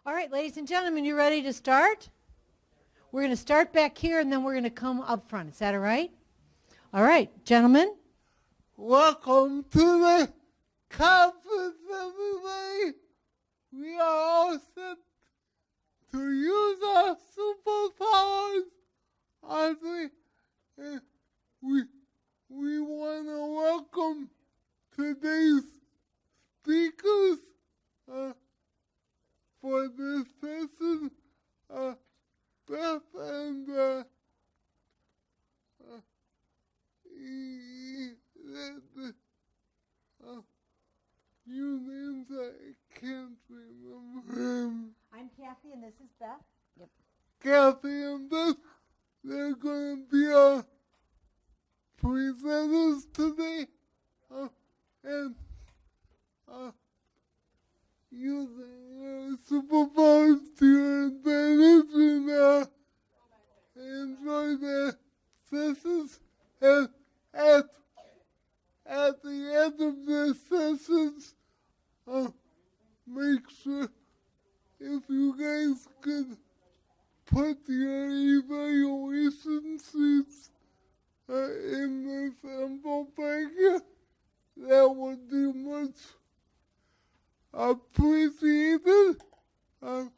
All right, ladies and gentlemen, you ready to start? We're going to start back here, and then we're going to come up front. Is that all right? All right, gentlemen. Welcome to the conference, everybody. We are all set to use our superpowers. Honestly, we want to welcome today's speakers for this session. Beth and you names I can't remember. I'm Cathy, and this is Beth. Yep. Cathy and Beth, they're going to be our presenters today, and using superpowers to your advantage and enjoy their sessions. And at the end of their sessions, make sure if you guys could put your evaluation sheets in this envelope back here, that would be much appreciated. And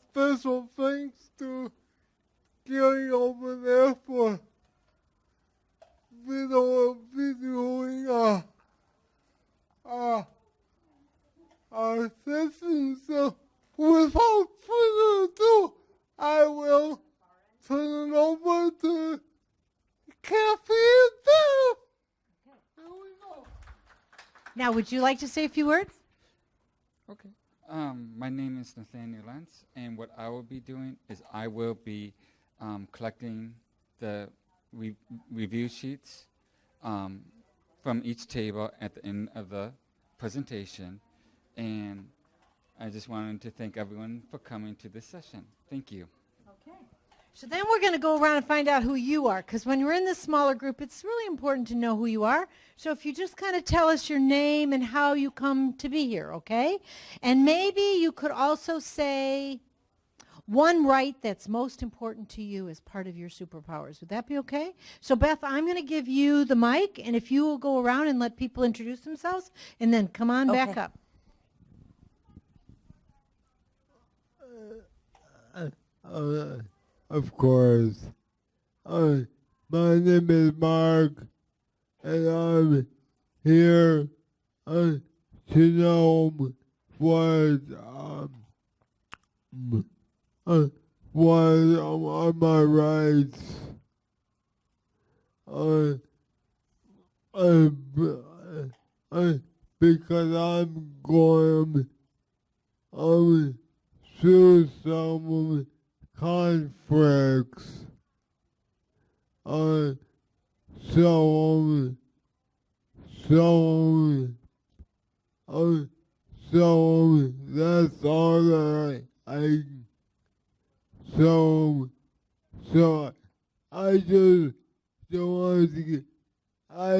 special thanks to Gary over there for videoing our session. So without further ado, I will turn it over to Cathy and Beth. Here we go. Now, would you like to say a few words? Okay. My name is Nathaniel Lance, and what I will be doing is I will be collecting the review sheets from each table at the end of the presentation, and I just wanted to thank everyone for coming to this session. Thank you. Okay. So then we're going to go around and find out who you are, because when you're in this smaller group, it's really important to know who you are. So if you just kind of tell us your name and how you come to be here, okay? And maybe you could also say one right that's most important to you as part of your superpowers. Would that be okay? So Beth, I'm going to give you the mic, and if you will go around and let people introduce themselves, and then come on back up. Of course. My name is Mark, and I'm here to know what are my rights. Because I'm going through some conflicts. So that's all that I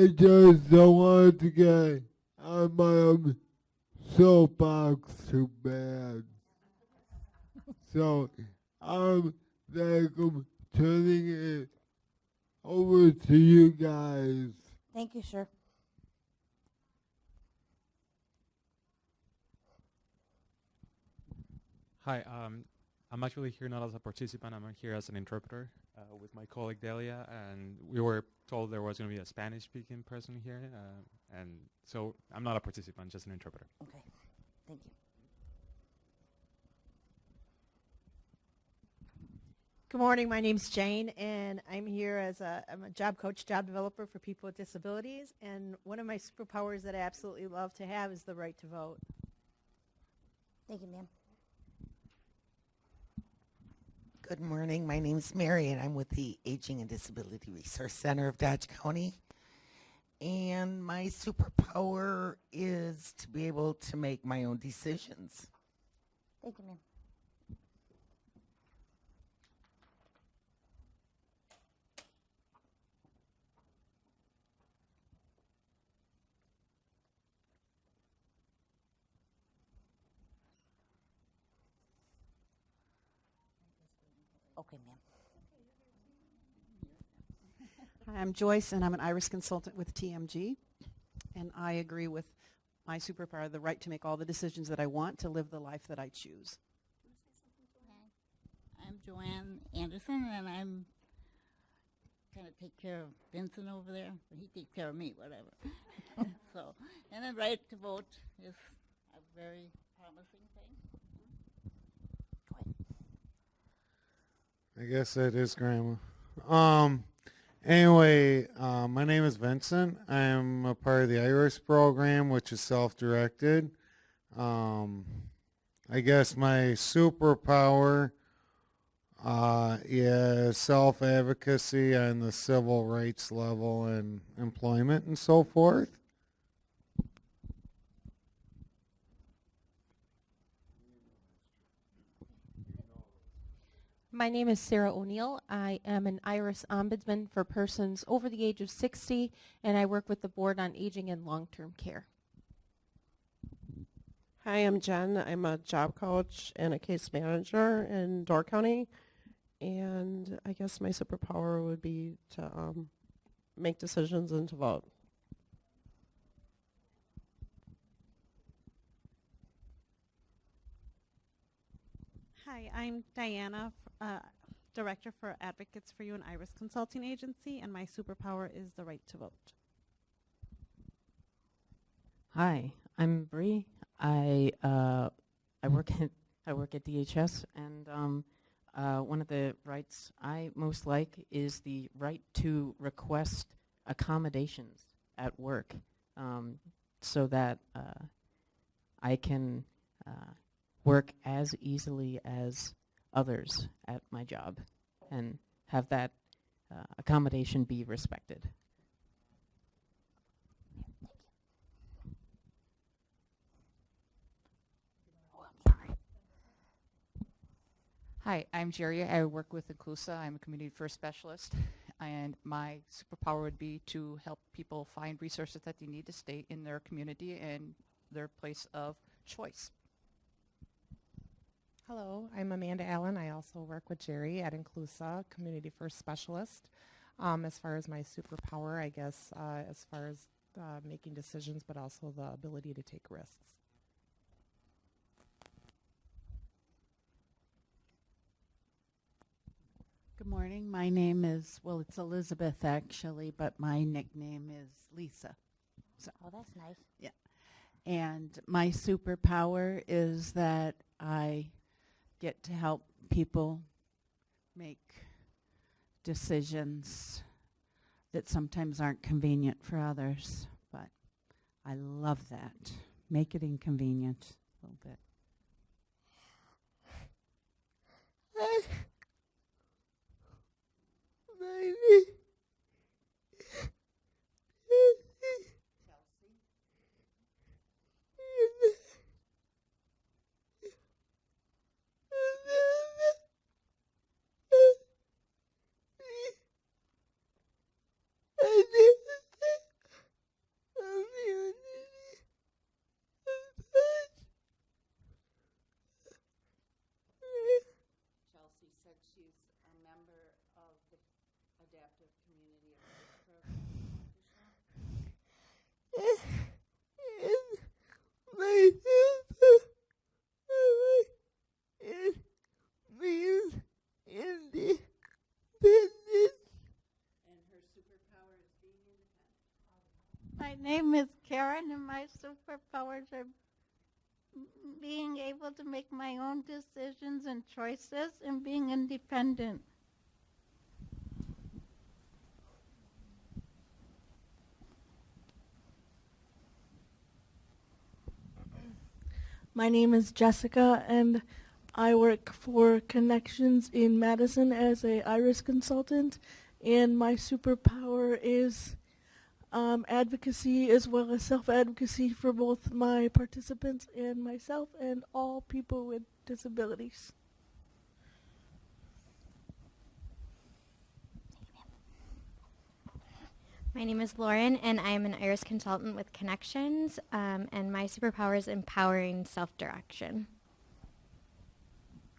just don't want to get on my soapbox too bad. So I'm turning it over to you guys. Thank you, sir. Hi, I'm actually here not as a participant. I'm here as an interpreter with my colleague Delia, and we were told there was going to be a Spanish-speaking person here, and so I'm not a participant, just an interpreter. Okay, thank you. Good morning, my name's Jane, and I'm here as I'm a job coach, job developer for people with disabilities, and one of my superpowers that I absolutely love to have is the right to vote. Thank you, ma'am. Good morning. My name's Mary, and I'm with the Aging and Disability Resource Center of Dodge County. And my superpower is to be able to make my own decisions. Thank you, ma'am. Okay, ma'am. Hi, I'm Joyce, and I'm an IRIS consultant with TMG. And I agree with my superpower, the right to make all the decisions that I want to live the life that I choose. I'm Joanne Anderson, and I'm kind of take care of Vincent over there. He takes care of me, whatever. So, and the right to vote is a very promising thing. I guess that is Grandma. Anyway, my name is Vincent. I am a part of the IRIS program, which is self-directed. I guess my superpower is self-advocacy on the civil rights level and employment and so forth. My name is Sarah O'Neill. I am an IRIS ombudsman for persons over the age of 60, and I work with the Board on Aging and Long-Term Care. Hi, I'm Jen. I'm a job coach and a case manager in Door County. And I guess my superpower would be to make decisions and to vote. Hi, I'm Diana, Director for Advocates for You and IRIS Consulting Agency, and my superpower is the right to vote. Hi, I'm Bree. I work at DHS, and one of the rights I most like is the right to request accommodations at work, so that I can work as easily as others at my job and have that accommodation be respected. Hi, I'm Jerry. I work with Inclusa. I'm a community first specialist, and my superpower would be to help people find resources that they need to stay in their community and their place of choice. Hello, I'm Amanda Allen. I also work with Jerry at Inclusa, Community First Specialist. As far as my superpower, I guess, as far as making decisions, but also the ability to take risks. Good morning. My name is, well, it's Elizabeth actually, but my nickname is Lisa. So, oh, that's nice. Yeah. And my superpower is that I get to help people make decisions that sometimes aren't convenient for others, but I love that. Make it inconvenient a little bit. Chelsea said she's a member of the Adaptive Community Advice Program. My name is Karen, and my superpowers are being able to make my own decisions and choices and being independent. My name is Jessica, and I work for Connections in Madison as a IRIS consultant, and my superpower is advocacy as well as self-advocacy for both my participants and myself and all people with disabilities. My name is Lauren, and I am an IRIS consultant with Connections, and my superpower is empowering self-direction.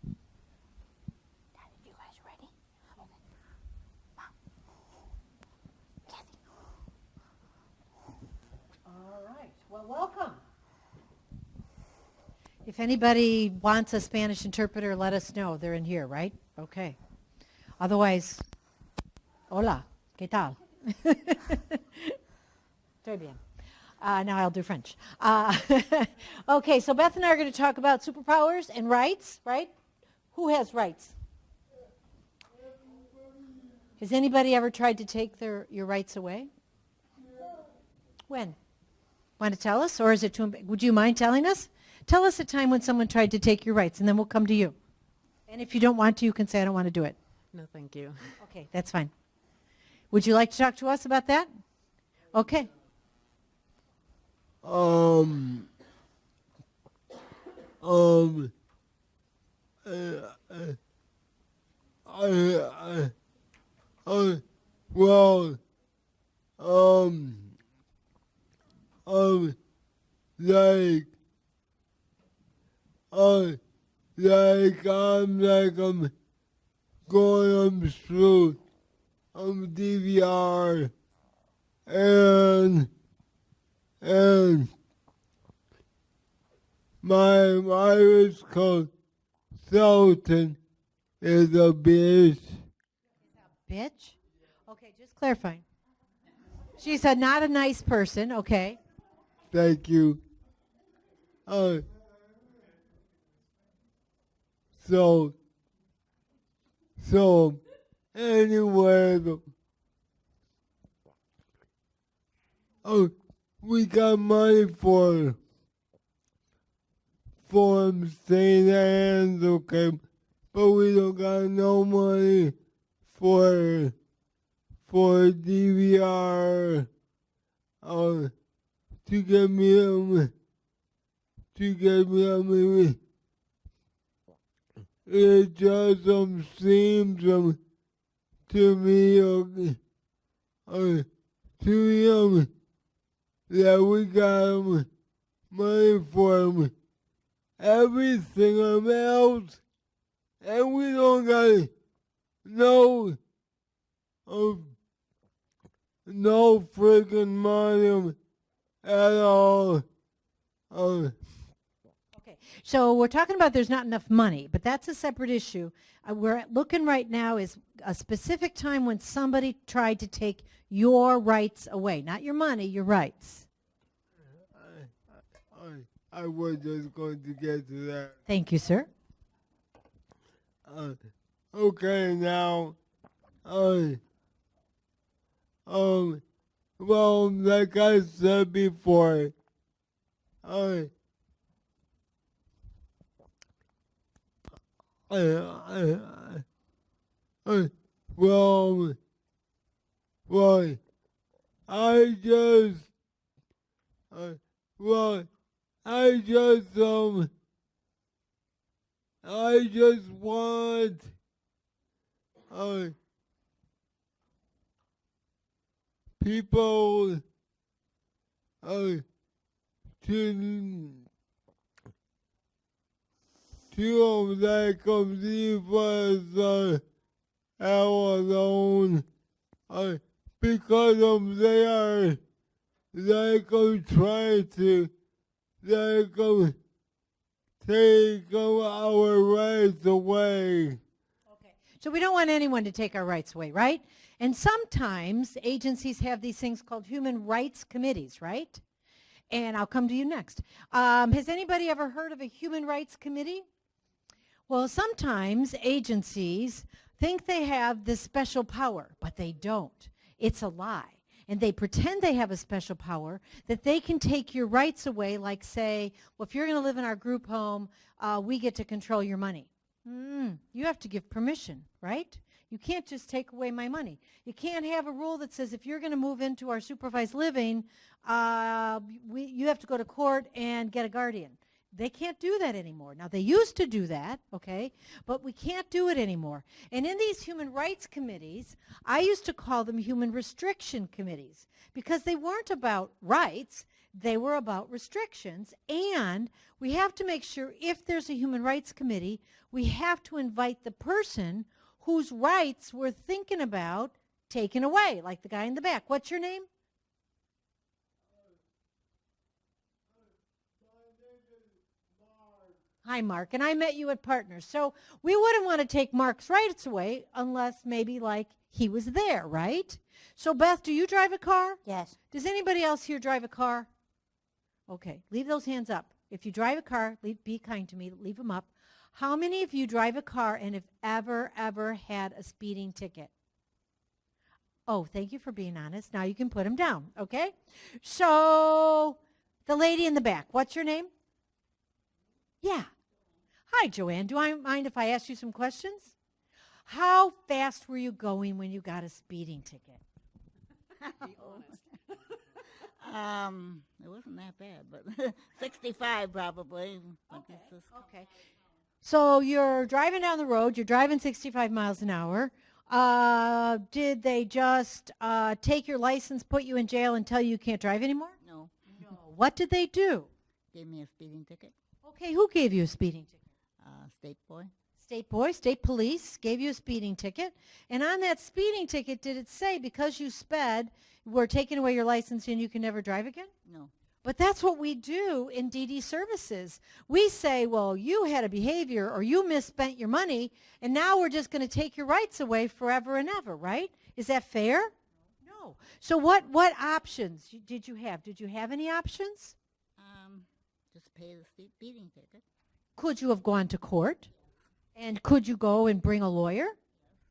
You guys ready? Well, welcome. If anybody wants a Spanish interpreter, let us know. They're in here, right? Okay. Otherwise, hola, ¿qué tal? Très bien. Now I'll do French. Okay, so Beth and I are going to talk about superpowers and rights, right? Who has rights? Has anybody ever tried to take your rights away? When? Want to tell us, or is it too? Would you mind telling us? Tell us a time when someone tried to take your rights, and then we'll come to you. And if you don't want to, you can say, I don't want to do it. No, thank you. Okay, that's fine. Would you like to talk to us about that? Okay. Well, I'm going through DVR and my Irish consultant is a bitch. Bitch? Okay, just clarifying. She's not a nice person, okay. Thank you. So anyway, we got money for him staying hands, okay, but we don't got no money for DVR to get me it just seems to me that we got money for him everything else, and we don't got no freaking money at all. Okay, so we're talking about there's not enough money, but that's a separate issue. We're looking right now is a specific time when somebody tried to take your rights away, not your money, your rights. I was just going to get to that. Thank you, sir. Okay, now, well, like I said before, well, I just want people to like leave us alone because they are like trying to like take our rights away. So we don't want anyone to take our rights away, right? And sometimes agencies have these things called human rights committees, right? And I'll come to you next. Has anybody ever heard of a human rights committee? Well, sometimes agencies think they have this special power, but they don't. It's a lie. And they pretend they have a special power that they can take your rights away, like say, well, if you're going to live in our group home, we get to control your money. You have to give permission, right? You can't just take away my money. You can't have a rule that says if you're going to move into our supervised living, you have to go to court and get a guardian. They can't do that anymore. Now, they used to do that, okay, but we can't do it anymore. And in these human rights committees, I used to call them human restriction committees because they weren't about rights. They were about restrictions. And we have to make sure if there's a human rights committee, we have to invite the person whose rights we're thinking about taking away, like the guy in the back. What's your name? Hi, Mark. And I met you at Partners. So we wouldn't want to take Mark's rights away unless maybe like he was there, right? So Beth, do you drive a car? Yes. Does anybody else here drive a car? Okay, leave those hands up. If you drive a car, be kind to me, leave them up. How many of you drive a car and have ever had a speeding ticket? Oh, thank you for being honest. Now you can put them down, okay? So the lady in the back, what's your name? Yeah. Hi, Joanne. Do I mind if I ask you some questions? How fast were you going when you got a speeding ticket? Be honest. It wasn't that bad, but 65 probably. Okay. So you're driving down the road. You're driving 65 miles an hour. Did they just take your license, put you in jail, and tell you can't drive anymore? No. No. What did they do? Gave me a speeding ticket. Okay, who gave you a speeding ticket? State boy. State boy, state police gave you a speeding ticket. And on that speeding ticket, did it say because you sped, we're taking away your license and you can never drive again? No. But that's what we do in DD services. We say, well, you had a behavior or you misspent your money, and now we're just going to take your rights away forever and ever, right? Is that fair? No. So what options did you have? Did you have any options? Just pay the speeding ticket. Could you have gone to court? And could you go and bring a lawyer?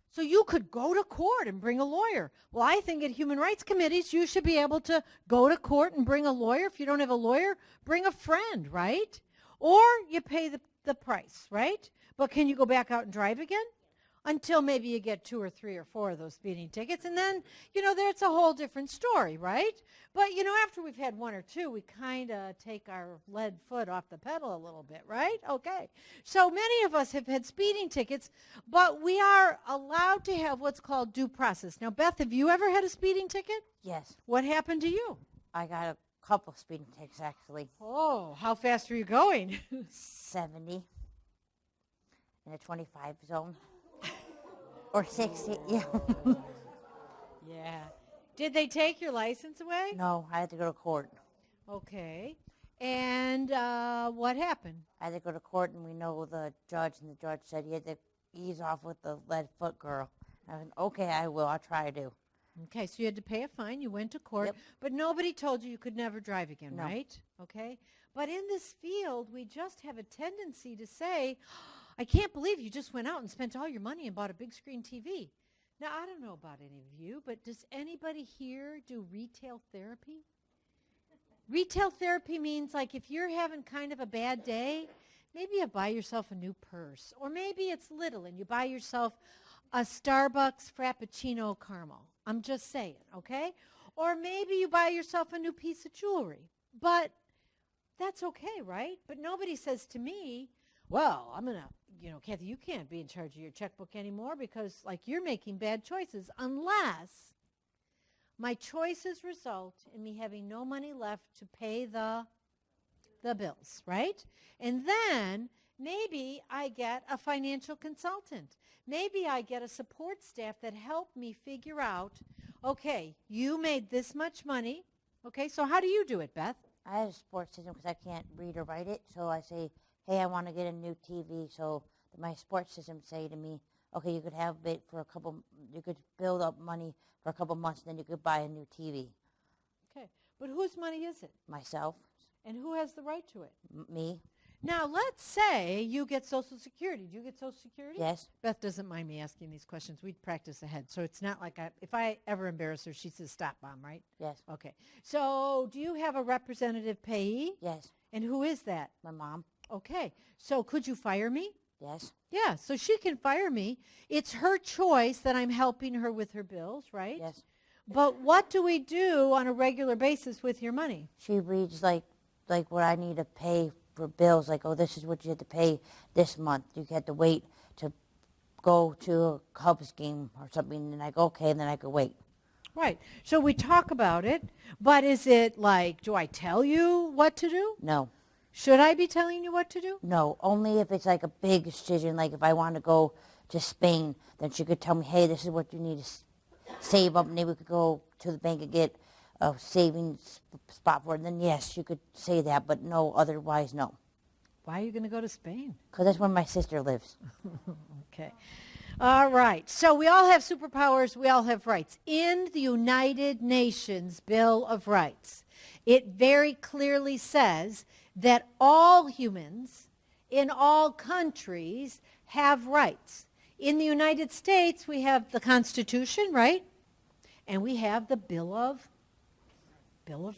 So you could go to court and bring a lawyer. Well, I think at human rights committees, you should be able to go to court and bring a lawyer. If you don't have a lawyer, bring a friend, right? Or you pay the price, right? But can you go back out and drive again? Until maybe you get 2 or 3 or 4 of those speeding tickets. And then, there's a whole different story, right? But, after we've had 1 or 2, we kind of take our lead foot off the pedal a little bit, right? Okay. So many of us have had speeding tickets, but we are allowed to have what's called due process. Now, Beth, have you ever had a speeding ticket? Yes. What happened to you? I got a couple speeding tickets, actually. Oh, how fast were you going? 70 in a 25 zone. Or 60, yeah. Yeah. Did they take your license away? No, I had to go to court. Okay. And what happened? I had to go to court, and we know the judge, and the judge said you had to ease off with the lead foot girl. I went, okay, I will. I'll try to. Okay, so you had to pay a fine. You went to court, but nobody told you could never drive again, No. right? Okay. But in this field, we just have a tendency to say, I can't believe you just went out and spent all your money and bought a big screen TV. Now, I don't know about any of you, but does anybody here do retail therapy? Retail therapy means like if you're having kind of a bad day, maybe you buy yourself a new purse. Or maybe it's little and you buy yourself a Starbucks Frappuccino caramel. I'm just saying, okay? Or maybe you buy yourself a new piece of jewelry. But that's okay, right? But nobody says to me, well, I'm going to, Cathy, you can't be in charge of your checkbook anymore because, you're making bad choices unless my choices result in me having no money left to pay the bills, right? And then maybe I get a financial consultant. Maybe I get a support staff that help me figure out, okay, you made this much money. Okay, so how do you do it, Beth? I have a support system because I can't read or write it, so I say, hey, I want to get a new TV, so my support system say to me, okay, you could have it for you could build up money for a couple months, and then you could buy a new TV. Okay, but whose money is it? Myself. And who has the right to it? Me. Now, let's say you get Social Security. Do you get Social Security? Yes. Beth doesn't mind me asking these questions. We'd practice ahead. So it's not like if I ever embarrass her, she says, stop, Mom, right? Yes. Okay. So do you have a representative payee? Yes. And who is that? My mom. Okay. So could you fire me? Yes. Yeah, so she can fire me. It's her choice that I'm helping her with her bills, right? Yes. But what do we do on a regular basis with your money? She reads like what I need to pay for bills, like, oh, this is what you have to pay this month. You had to wait to go to a Cubs game or something, and I go, okay, and then I could wait. Right. So we talk about it, but is it like, do I tell you what to do? No. Should I be telling you what to do? No, only if it's like a big decision, like if I want to go to Spain, then she could tell me, hey, this is what you need to save up, and then we could go to the bank and get a savings spot for it. And then, yes, you could say that, but no, otherwise, no. Why are you going to go to Spain? Because that's where my sister lives. Okay. All right. So we all have superpowers. We all have rights. In the United Nations Bill of Rights, it very clearly says that all humans in all countries have rights. In the United States, we have the Constitution, right? And we have the Bill of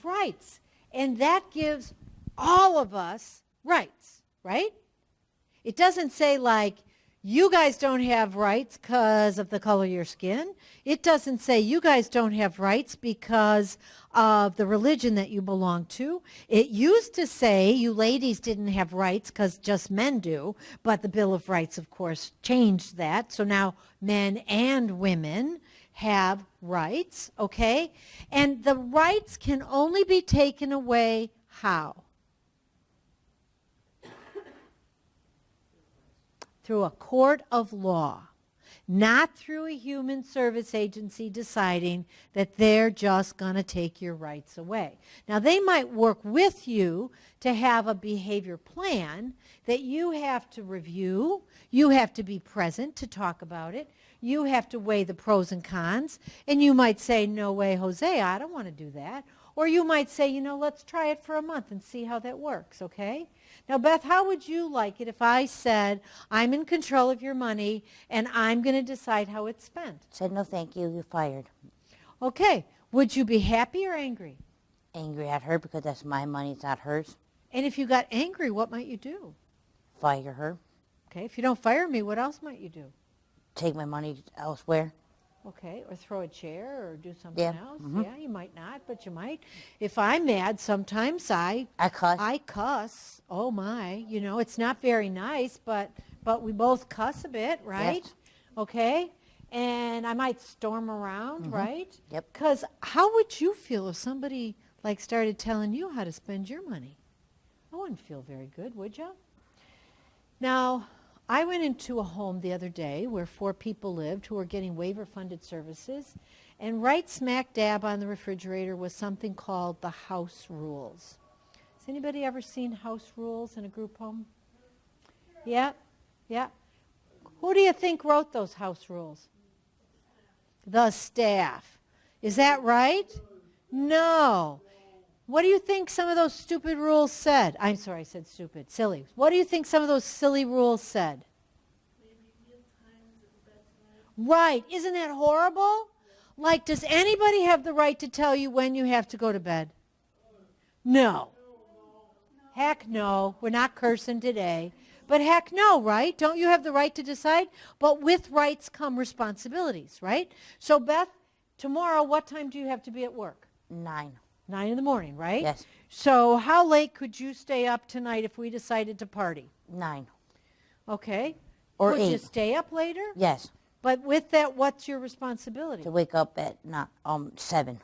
Rights. And that gives all of us rights, right? It doesn't say like, you guys don't have rights because of the color of your skin. It doesn't say you guys don't have rights because of the religion that you belong to. It used to say you ladies didn't have rights because just men do, but the Bill of Rights, of course, changed that. So now men and women have rights, okay? And the rights can only be taken away how? Through a court of law, not through a human service agency deciding that they're just going to take your rights away. Now, they might work with you to have a behavior plan that you have to review. You have to be present to talk about it. You have to weigh the pros and cons. And you might say, no way, Jose, I don't want to do that. Or you might say, you know, let's try it for a month and see how that works, okay? Now, Beth, how would you like it if I said, I'm in control of your money and I'm going to decide how it's spent? Said, no, thank you, you're fired. Okay. Would you be happy or angry? Angry at her because that's my money, it's not hers. And if you got angry, what might you do? Fire her. Okay. If you don't fire me, what else might you do? Take my money elsewhere. Okay, or throw a chair or do something else. Mhm. Yeah, you might not, but you might. If I'm mad, sometimes I cuss. I cuss. Oh my, you know, it's not very nice, but we both cuss a bit, right? Yes. Okay? And I might storm around, right? Yep. Cuz how would you feel if somebody like started telling you how to spend your money? I wouldn't feel very good, would you? Now, I went into a home the other day where 4 people lived who were getting waiver-funded services, and right smack dab on the refrigerator was something called the house rules. Has anybody ever seen house rules in a group home? Yeah? Yeah? Who do you think wrote those house rules? The staff. Is that right? No. What do you think some of those stupid rules said? I'm sorry, I said stupid. Silly. What do you think some of those silly rules said? Right. Isn't that horrible? Like, does anybody have the right to tell you when you have to go to bed? No. Heck no. We're not cursing today. But heck no, right? Don't you have the right to decide? But with rights come responsibilities, right? So, Beth, tomorrow, what time do you have to be at work? 9. 9 in the morning, right? Yes. So how late could you stay up tonight if we decided to party? 9. Okay. Or Could 8. you stay up later? Yes. But with that, what's your responsibility? To wake up at 7.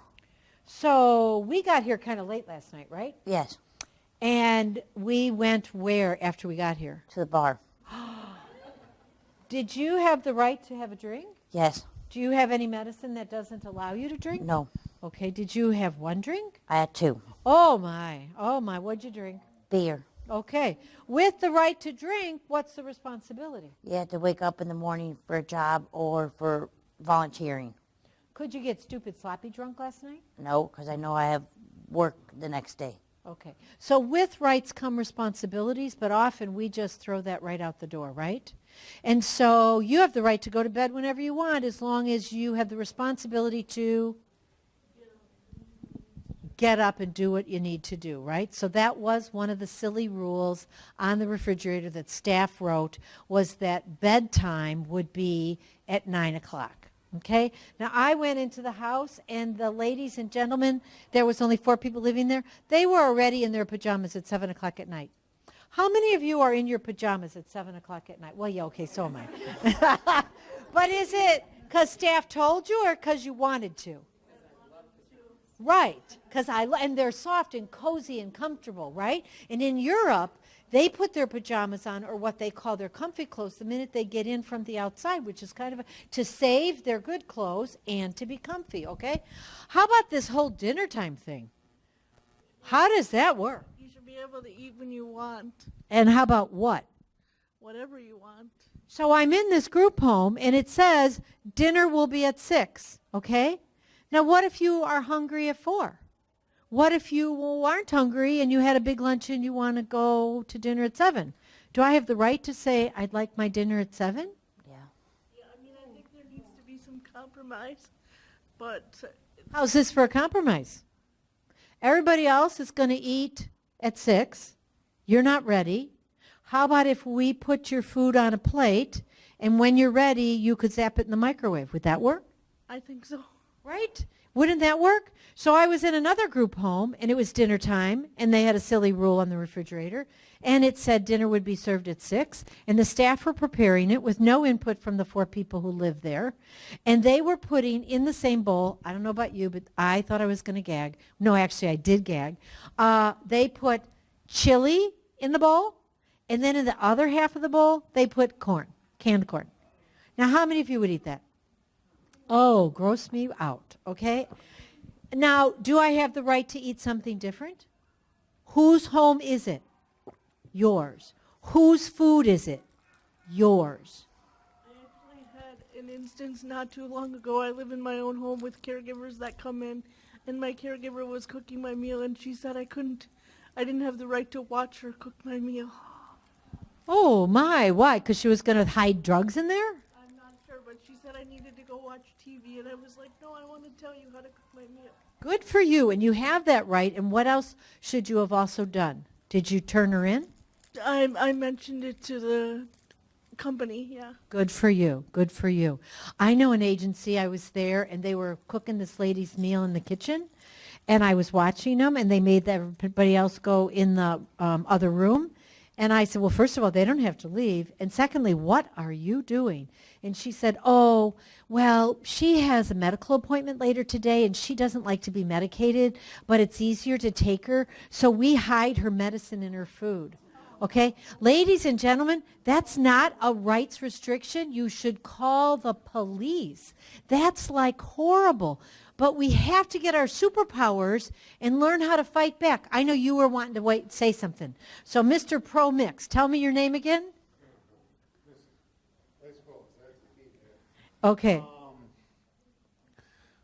So we got here kind of late last night, right? Yes. And we went where after we got here? To the bar. Did you have the right to have a drink? Yes. Do you have any medicine that doesn't allow you to drink? No. Okay. Did you have one drink? I had 2. Oh, my. Oh, my. What'd you drink? Beer. Okay. With the right to drink, what's the responsibility? You have to wake up in the morning for a job or for volunteering. Could you get stupid sloppy drunk last night? No, because I know I have work the next day. Okay. So with rights come responsibilities, but often we just throw that right out the door, right? And so you have the right to go to bed whenever you want as long as you have the responsibility to get up and do what you need to do, right? So that was one of the silly rules on the refrigerator that staff wrote, was that bedtime would be at 9 o'clock. Okay? Now, I went into the house, and the ladies and gentlemen, there was only 4 people living there. They were already in their pajamas at 7 o'clock at night. How many of you are in your pajamas at 7 o'clock at night? Well, yeah, okay, so am I. But is it because staff told you or because you wanted to? Right, and they're soft and cozy and comfortable, right? And in Europe, they put their pajamas on, or what they call their comfy clothes, the minute they get in from the outside, which is kind of to save their good clothes and to be comfy, okay? How about this whole dinner time thing? How does that work? You should be able to eat when you want, And how about what? whatever you want. So I'm in this group home, and it says dinner will be at 6, okay? Now, what if you are hungry at 4? What if you aren't hungry and you had a big lunch and you want to go to dinner at 7? Do I have the right to say I'd like my dinner at 7? Yeah, I mean, I think there needs to be some compromise, but How's this for a compromise? Everybody else is going to eat at 6. You're not ready. How about if we put your food on a plate, and when you're ready, you could zap it in the microwave? Would that work? I think so. Right? Wouldn't that work? So I was in another group home, and it was dinner time, and they had a silly rule on the refrigerator, and it said dinner would be served at 6, and the staff were preparing it with no input from the 4 people who lived there, and they were putting in the same bowl, I don't know about you, but I thought I was going to gag. No, actually, I did gag. They put chili in the bowl, and then in the other half of the bowl, they put corn, canned corn. Now, how many of you would eat that? Oh, gross me out, okay? Now, do I have the right to eat something different? Whose home is it? Yours. Whose food is it? Yours. I actually had an instance not too long ago. I live in my own home with caregivers that come in, and my caregiver was cooking my meal, and she said I didn't have the right to watch her cook my meal. Oh, my, why? Because she was going to hide drugs in there? I'm not sure, but she said I needed to go watch TV, and I was like, no, I want to tell you how to cook my meal. Good for you, and you have that right, and what else should you have also done? Did you turn her in? I mentioned it to the company, yeah. Good for you. Good for you. I know an agency. I was there, and they were cooking this lady's meal in the kitchen, and I was watching them, and they made everybody else go in the other room. And I said, well, first of all, they don't have to leave. And secondly, what are you doing? And she said, oh, well, she has a medical appointment later today, and she doesn't like to be medicated, but it's easier to take her, so we hide her medicine in her food. Okay? Ladies and gentlemen, that's not a rights restriction. You should call the police. That's like horrible. But we have to get our superpowers and learn how to fight back. I know you were wanting to say something. So, Mr. Pro Mix, tell me your name again. Okay.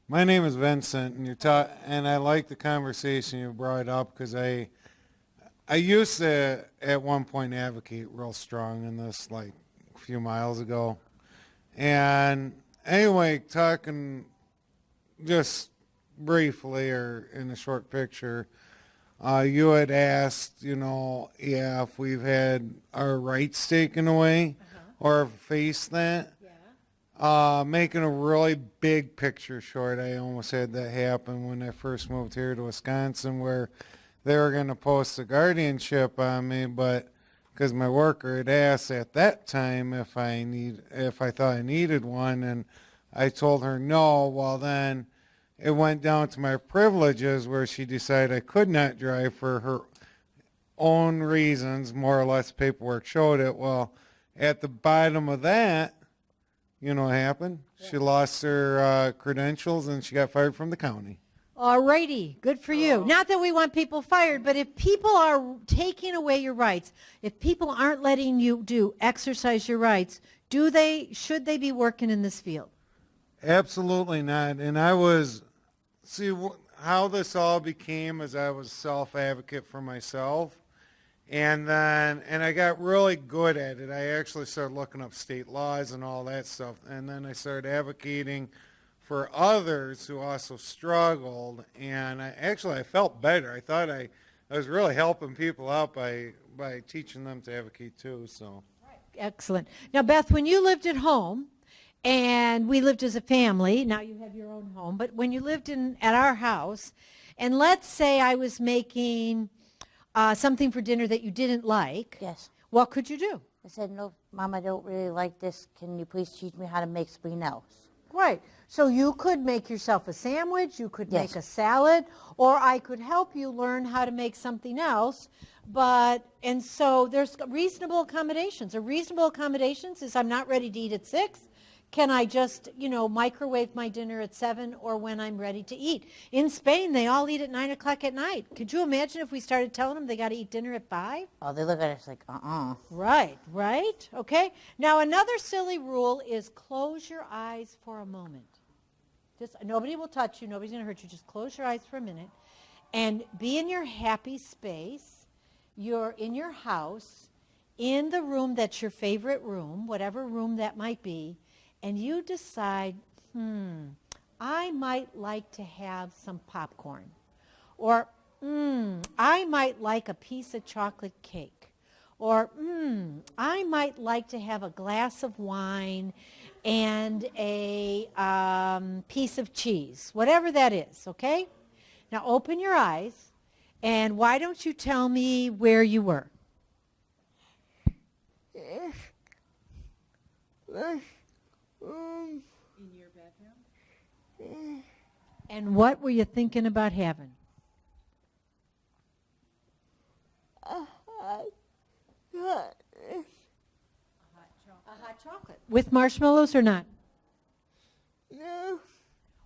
My name is Vincent, and and I like the conversation you brought up because I used to at one point advocate real strong in this, like a few miles ago. And anyway, talking just briefly or in a short picture, you had asked, if we've had our rights taken away or faced that. Making a really big picture short, I almost had that happen when I first moved here to Wisconsin, where they were going to post a guardianship on me, but because my worker had asked at that time if I thought I needed one, and I told her no. Well, then it went down to my privileges, where she decided I could not drive for her own reasons, more or less paperwork showed it. Well, at the bottom of that, you know what happened? Yeah. She lost her credentials, and she got fired from the county. All righty. Good for you. Not that we want people fired, but if people are taking away your rights, if people aren't letting you exercise your rights, should they be working in this field? Absolutely not. And how this all became is I was self-advocate for myself. And I got really good at it. I actually started looking up state laws and all that stuff. And then I started advocating for others who also struggled. And I felt better. I thought I was really helping people out by teaching them to advocate too. So. Excellent. Now, Beth, when you lived at home, and we lived as a family, now you have your own home, but when you lived at our house, and let's say I was making something for dinner that you didn't like. Yes. What could you do? I said, no, Mom, I don't really like this. Can you please teach me how to make something else? Right. So you could make yourself a sandwich, you could make a salad, or I could help you learn how to make something else. And so there's reasonable accommodations. A reasonable accommodations is I'm not ready to eat at 6. can I just, microwave my dinner at 7 or when I'm ready to eat? In Spain, they all eat at 9 o'clock at night. Could you imagine if we started telling them they got to eat dinner at 5? Oh, they look at us like, Right, right. Okay. Now, another silly rule is close your eyes for a moment. Just nobody will touch you. Nobody's going to hurt you. Just close your eyes for a minute and be in your happy space. You're in your house, in the room that's your favorite room, whatever room that might be, and you decide, I might like to have some popcorn. Or, I might like a piece of chocolate cake. Or, I might like to have a glass of wine and a piece of cheese, whatever that is, okay? Now open your eyes, and why don't you tell me where you were? In your bedroom? And what were you thinking about having? A hot chocolate. With marshmallows or not? No.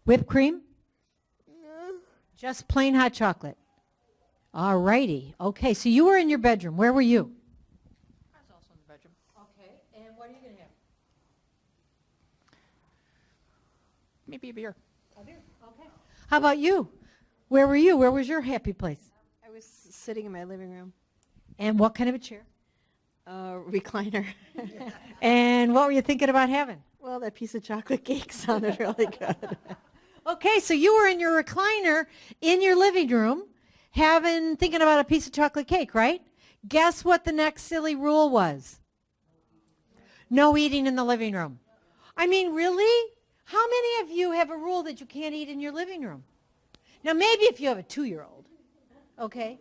Whipped cream? No. Just plain hot chocolate. All righty. Okay, so you were in your bedroom. Where were you? I was also in the bedroom. Okay, and what are you going to have? Maybe a beer. A beer, okay. How about you? Where were you? Where was your happy place? I was sitting in my living room. And what kind of a chair? Recliner. And what were you thinking about having? Well, that piece of chocolate cake sounded really good. Okay, so you were in your recliner in your living room thinking about a piece of chocolate cake, right? Guess what the next silly rule was? No eating in the living room. I mean, really? How many of you have a rule that you can't eat in your living room? Now, maybe if you have a 2-year-old, okay?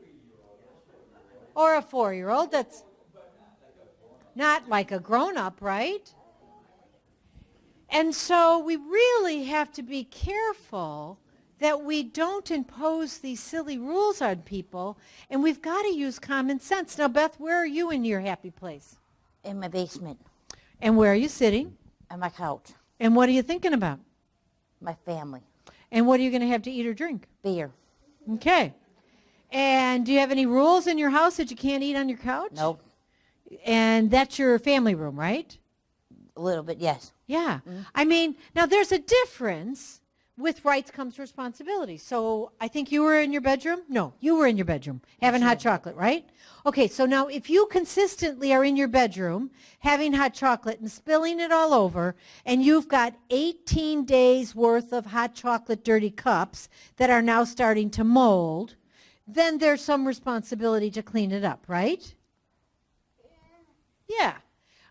Or a 4-year-old, that's not like a grown-up, right? And so we really have to be careful that we don't impose these silly rules on people, and we've got to use common sense. Now, Beth, where are you in your happy place? In my basement. And where are you sitting? On my couch. And what are you thinking about? My family. And what are you going to have to eat or drink? Beer. Okay. And do you have any rules in your house that you can't eat on your couch? Nope. And that's your family room, right? A little bit, yes. Yeah. I mean, now there's a difference. With rights comes responsibility. So I think you were in your bedroom? No, you were in your bedroom having hot chocolate, right? Okay, so now if you consistently are in your bedroom having hot chocolate and spilling it all over, and you've got 18 days worth of hot chocolate dirty cups that are now starting to mold, then there's some responsibility to clean it up, right? Yeah.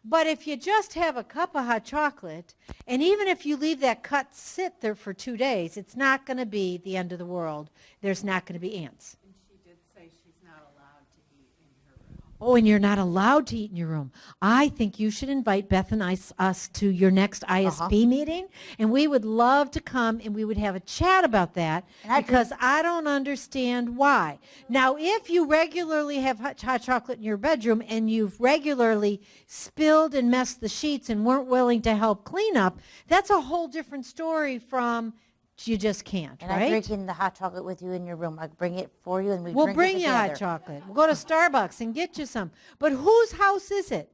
But if you just have a cup of hot chocolate, and even if you leave that cup sit there for 2 days, it's not going to be the end of the world. There's not going to be ants. And she did say she's not allowed to eat in her room. Oh, and you're not allowed to eat in your room. I think you should invite Beth and us to your next ISP meeting, and we would love to come, and we would have a chat about that, because I don't understand why. Now, if you regularly have hot chocolate in your bedroom, and you've regularly spilled and messed the sheets and weren't willing to help clean up, that's a whole different story from you just can't, and right? I'm drinking the hot chocolate with you in your room. I'll bring it for you, and we'll drink bring it you together. hot chocolate. We'll go to Starbucks and get you some. But whose house is it?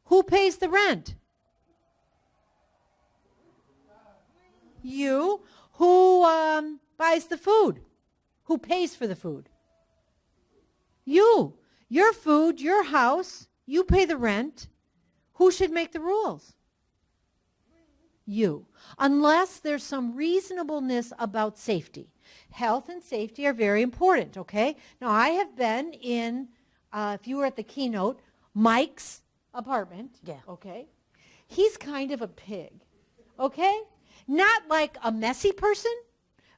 Who pays the rent? You. Who buys the food? Who pays for the food? You. Your food, your house, you pay the rent. Who should make the rules? You. Unless there's some reasonableness about safety. Health and safety are very important, okay? Now, I have been in, if you were at the keynote, Mike's apartment. Yeah. Okay? He's kind of a pig, okay? Not like a messy person,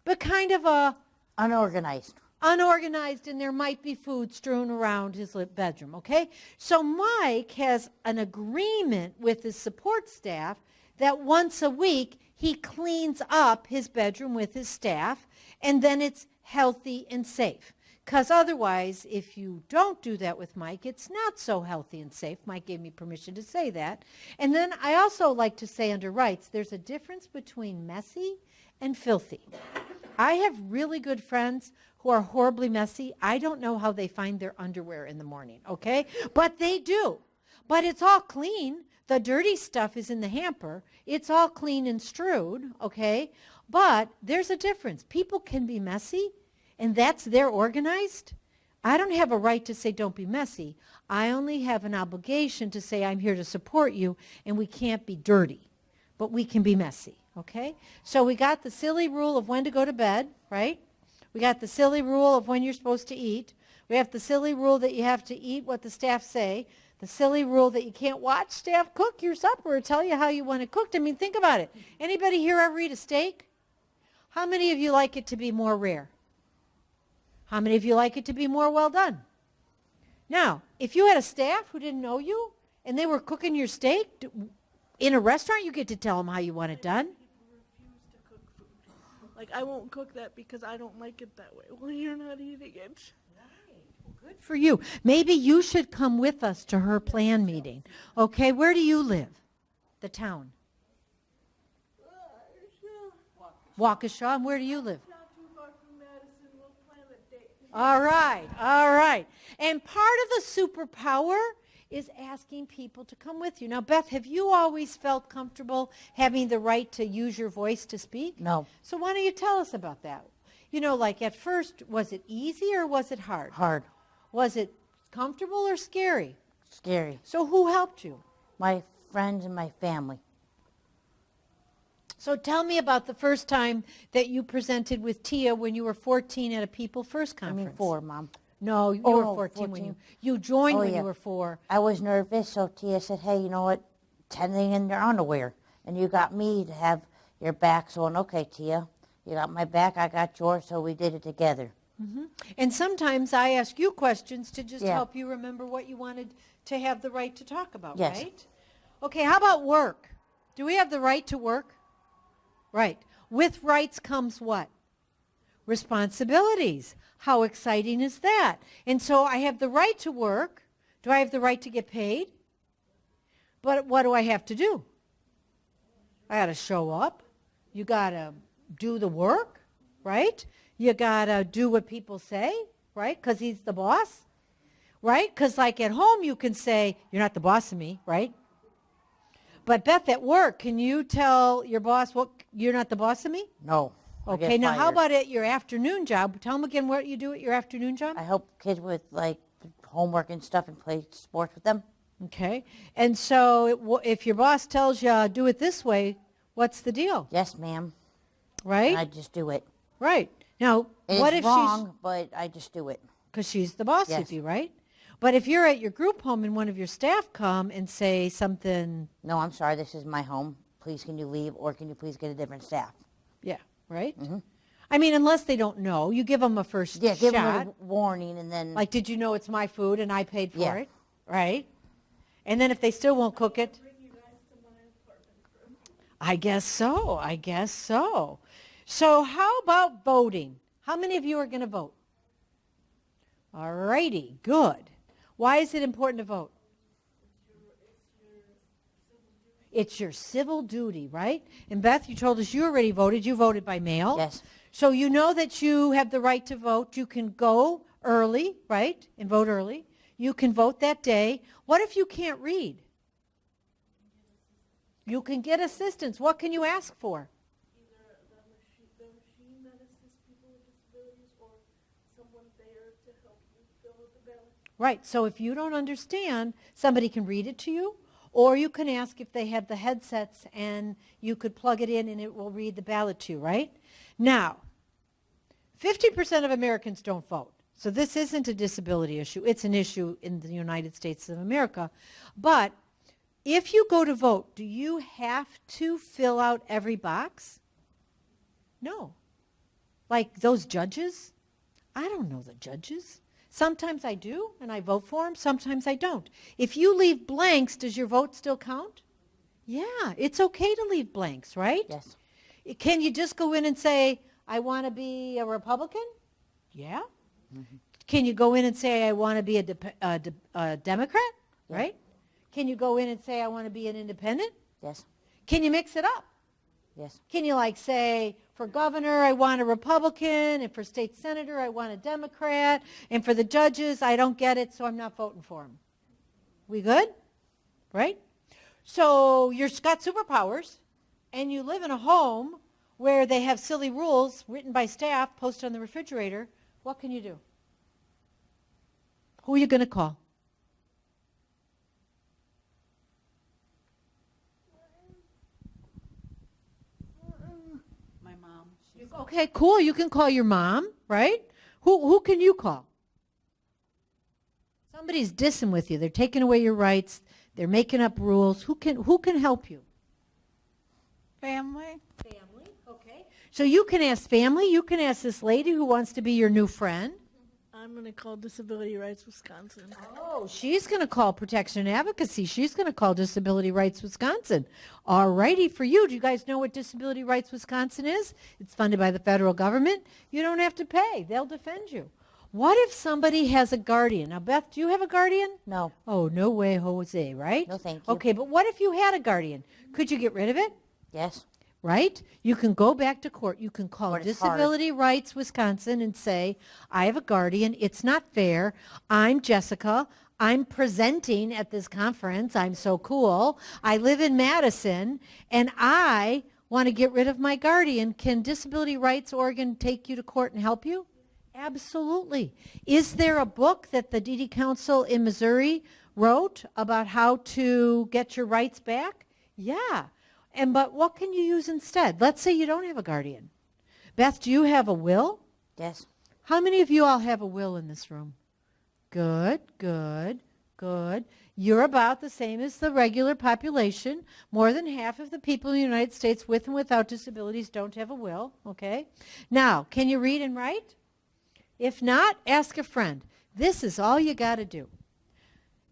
but kind of a... Unorganized. Unorganized, and there might be food strewn around his bedroom, okay? So Mike has an agreement with his support staff that once a week he cleans up his bedroom with his staff, and then it's healthy and safe. Because otherwise, if you don't do that with Mike, it's not so healthy and safe. Mike gave me permission to say that. And then I also like to say under rights, there's a difference between messy and filthy. I have really good friends who are horribly messy. I don't know how they find their underwear in the morning, okay? But they do. But it's all clean. The dirty stuff is in the hamper. It's all clean and strewed, okay? But there's a difference. People can be messy, and that's they're organized. I don't have a right to say don't be messy. I only have an obligation to say I'm here to support you, and we can't be dirty, but we can be messy, okay? So we got the silly rule of when to go to bed, right? We got the silly rule of when you're supposed to eat. We have the silly rule that you have to eat what the staff say. The silly rule that you can't watch staff cook your supper or tell you how you want it cooked. I mean, think about it. Anybody here ever eat a steak? How many of you like it to be more rare? How many of you like it to be more well done? Now, if you had a staff who didn't know you and they were cooking your steak in a restaurant, you get to tell them how you want it done. Like, I won't cook that because I don't like it that way. Well, you're not eating it. Good for you. Maybe you should come with us to her plan meeting. Okay, where do you live? The town. Waukesha. And where do you live? All right, all right. And part of the superpower is asking people to come with you. Now, Beth, have you always felt comfortable having the right to use your voice to speak? No. So why don't you tell us about that? You know, like at first, was it easy or was it hard? Hard. Was it comfortable or scary? Scary. So who helped you? My friends and my family. So tell me about the first time that you presented with Tia when you were 14 at a People First conference. I mean 4, Mom. No, you were 14 when you joined when you were 4. I was nervous, so Tia said, hey, you know what, tending in their underwear. And you got me to have your back, so okay, Tia, you got my back, I got yours, so we did it together. Mm-hmm. And sometimes I ask you questions to just help you remember what you wanted to have the right to talk about, right? Okay, how about work? Do we have the right to work? Right. With rights comes what? Responsibilities. How exciting is that? And so I have the right to work. Do I have the right to get paid? But what do I have to do? I got to show up. You got to do the work, right? You got to do what people say, right? Because he's the boss, right? Because like at home you can say, you're not the boss of me, right? But Beth, at work, can you tell your boss, what, you're not the boss of me? No. Okay, now how about at your afternoon job? Tell them again what you do at your afternoon job. I help kids with like homework and stuff and play sports with them. Okay, and so if your boss tells you do it this way, what's the deal? Yes, ma'am. Right? And I just do it. Right. Now, what if wrong, but I just do it. Because she's the boss of you, right? But if you're at your group home and one of your staff come and say something... No, I'm sorry, this is my home. Please can you leave or can you please get a different staff? Yeah, right? Mm-hmm. I mean, unless they don't know, you give them a first shot. Give them a warning and then... Like, did you know it's my food and I paid for it? Right? And then if they still won't cook it... I guess so. I guess so. So how about voting? How many of you are going to vote? All righty, good. Why is it important to vote? It's your civil duty, right? And Beth, you told us you already voted. You voted by mail. Yes. So you know that you have the right to vote. You can go early, right, and vote early. You can vote that day. What if you can't read? You can get assistance. What can you ask for? Right, so if you don't understand, somebody can read it to you, or you can ask if they have the headsets and you could plug it in and it will read the ballot to you, right? Now, 50% of Americans don't vote. So this isn't a disability issue. It's an issue in the United States of America. But if you go to vote, do you have to fill out every box? No. Like those judges? I don't know the judges. Sometimes I do, and I vote for them. Sometimes I don't. If you leave blanks, does your vote still count? Yeah, it's okay to leave blanks, right? Yes. Can you just go in and say, I want to be a Republican? Yeah. Mm-hmm. Can you go in and say, I want to be a Democrat, right? Can you go in and say, I want to be an independent? Yes. Can you mix it up? Yes. Can you like say, for governor, I want a Republican, and for state senator, I want a Democrat, and for the judges, I don't get it, so I'm not voting for them. We good? Right? So you've got superpowers, and you live in a home where they have silly rules written by staff, posted on the refrigerator. What can you do? Who are you going to call? My mom. Okay, cool. You can call your mom, right? Who can you call? Somebody's dissing with you. They're taking away your rights. They're making up rules. Who can help you? Family. Family, okay. So you can ask family. You can ask this lady who wants to be your new friend. I'm going to call Disability Rights Wisconsin. Oh, she's going to call Protection and Advocacy. She's going to call Disability Rights Wisconsin. All righty for you. Do you guys know what Disability Rights Wisconsin is? It's funded by the federal government. You don't have to pay. They'll defend you. What if somebody has a guardian? Now, Beth, do you have a guardian? No. Oh, no way, Jose, right? No, thank you. Okay, but what if you had a guardian? Could you get rid of it? Yes. Right? You can go back to court. You can call Disability Rights Wisconsin and say, I have a guardian. It's not fair. I'm Jessica. I'm presenting at this conference. I'm so cool. I live in Madison, and I want to get rid of my guardian. Can Disability Rights Oregon take you to court and help you? Absolutely. Is there a book that the DD Council in Missouri wrote about how to get your rights back? Yeah. But what can you use instead? Let's say you don't have a guardian. Beth, do you have a will? Yes. How many of you all have a will in this room? Good, good, good. You're about the same as the regular population. More than half of the people in the United States with and without disabilities don't have a will, okay? Now, can you read and write? If not, ask a friend. This is all you got to do.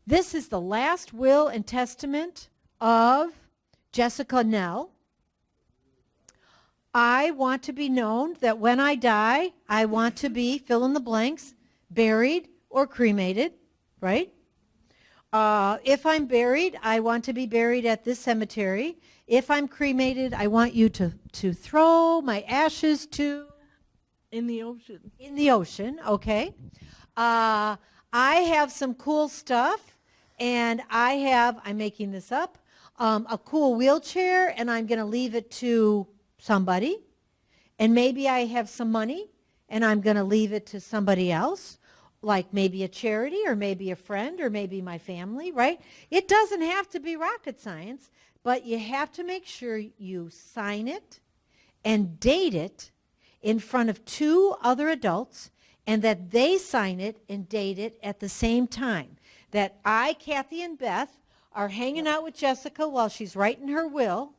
This is the last will and testament of Jessica Nell. I want to be known that when I die, I want to be, fill in the blanks, buried or cremated, right? If I'm buried, I want to be buried at this cemetery. If I'm cremated, I want you to throw my ashes to... In the ocean. In the ocean, okay. I have some cool stuff, and I'm making this up, a cool wheelchair, and I'm going to leave it to somebody. And maybe I have some money, and I'm going to leave it to somebody else, like maybe a charity or maybe a friend or maybe my family, right? It doesn't have to be rocket science, but you have to make sure you sign it and date it in front of 2 other adults, and that they sign it and date it at the same time. That I, Cathy, and Beth are hanging out with Jessica while she's writing her will,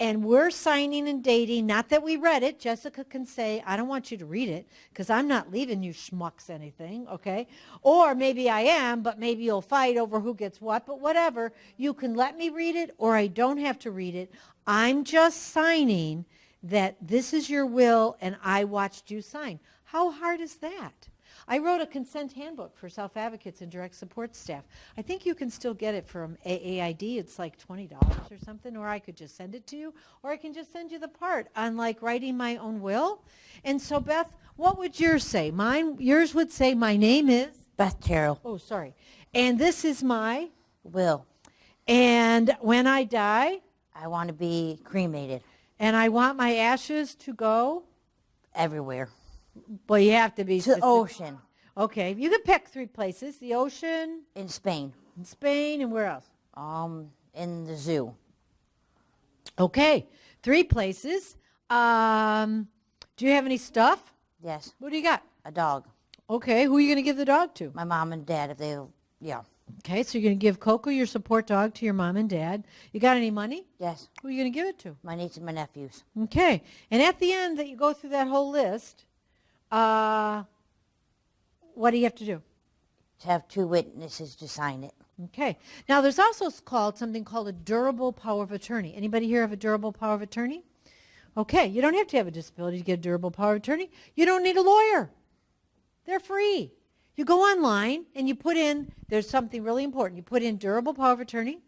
and we're signing and dating, not that we read it. Jessica can say, I don't want you to read it, because I'm not leaving you schmucks anything, okay? Or maybe I am, but maybe you'll fight over who gets what, but whatever. You can let me read it, or I don't have to read it. I'm just signing that this is your will, and I watched you sign. How hard is that? I wrote a consent handbook for self-advocates and direct support staff. I think you can still get it from AAID. It's like $20 or something, or I could just send it to you, or I can just send you the part on like writing my own will. And so, Beth, what would yours say? Yours would say, my name is? Beth Terrill. Oh, sorry. And this is my? Will. And when I die? I want to be cremated. And I want my ashes to go? Everywhere. Well, you have to be to the ocean. Okay, you can pick 3 places. The ocean. In Spain. In Spain, and where else? In the zoo. Okay, 3 places. Do you have any stuff? Yes. What do you got? A dog. Okay, who are you going to give the dog to? My mom and dad, if they, yeah. Okay, so you're going to give Coco, your support dog, to your mom and dad. You got any money? Yes. Who are you going to give it to? My niece and my nephews. Okay, and at the end that you go through that whole list, what do you have to do? To have 2 witnesses to sign it. Okay. Now, there's also something called a durable power of attorney. Anybody here have a durable power of attorney? Okay, you don't have to have a disability to get a durable power of attorney. You don't need a lawyer. They're free. You go online and you put in, there's something really important. You put in durable power of attorney,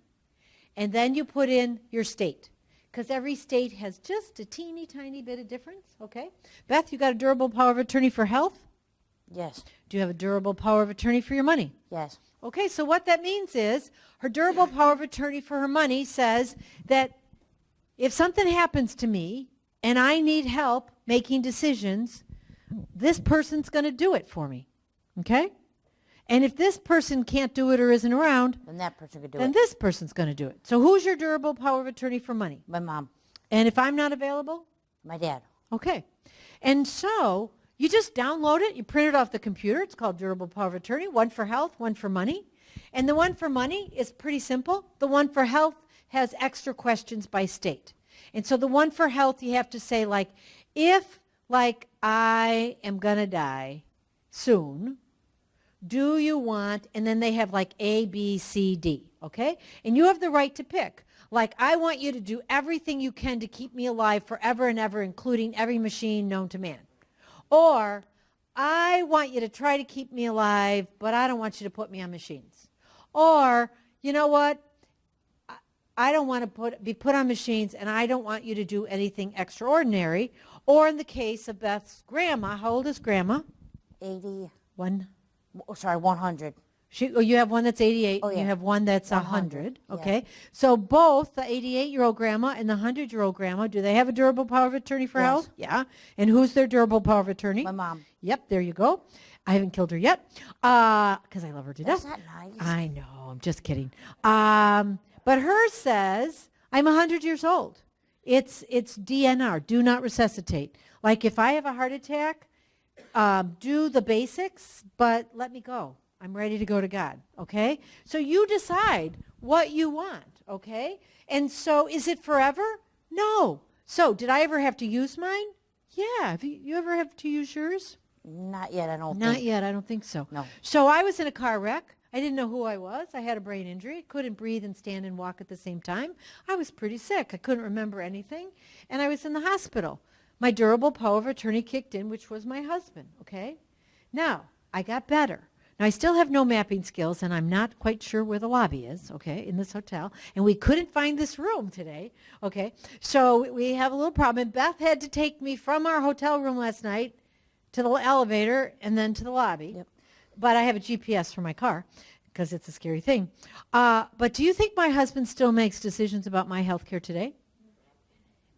and then you put in your state, because every state has just a teeny tiny bit of difference, okay? Beth, you got a durable power of attorney for health? Yes. Do you have a durable power of attorney for your money? Yes. Okay, so what that means is her durable power of attorney for her money says that if something happens to me and I need help making decisions, this person's going to do it for me, okay? And if this person can't do it or isn't around, then that person could do then it. this person's going to do it. So who's your durable power of attorney for money? My mom. And if I'm not available? My dad. Okay. And so you just download it. You print it off the computer. It's called durable power of attorney, one for health, one for money. And the one for money is pretty simple. The one for health has extra questions by state. And so the one for health, you have to say, like, if, like, I am going to die soon, do you want, and then they have like A, B, C, D, okay? And you have the right to pick. Like, I want you to do everything you can to keep me alive forever and ever, including every machine known to man. Or, I want you to try to keep me alive, but I don't want you to put me on machines. Or, you know what? I don't want to be put on machines, and I don't want you to do anything extraordinary. Or in the case of Beth's grandma, how old is grandma? 81. Oh, sorry, 100. You have one that's 88, Oh, and yeah. you have one that's 100, 100, yeah. okay? So both the 88-year-old grandma and the 100-year-old grandma, do they have a durable power of attorney for Yes. health? Yeah. And who's their durable power of attorney? My mom. Yep, there you go. I haven't killed her yet because I love her to That's death. not nice. I know, I'm just kidding. But hers says, I'm 100 years old. It's DNR, do not resuscitate. Like if I have a heart attack, do the basics, but let me go. I'm ready to go to God, okay? So you decide what you want, okay? And so is it forever? No. So did I ever have to use mine? Yeah. Have you ever have to use yours? Not yet, I don't think. Not yet, I don't think so. No. So I was in a car wreck. I didn't know who I was. I had a brain injury. Couldn't breathe and stand and walk at the same time. I was pretty sick. I couldn't remember anything. And I was in the hospital. My durable power of attorney kicked in, which was my husband, okay? Now, I got better. Now, I still have no mapping skills, and I'm not quite sure where the lobby is, okay, in this hotel. And we couldn't find this room today, okay? So we have a little problem. And Beth had to take me from our hotel room last night to the elevator and then to the lobby. Yep. But I have a GPS for my car because it's a scary thing. But do you think my husband still makes decisions about my health care today?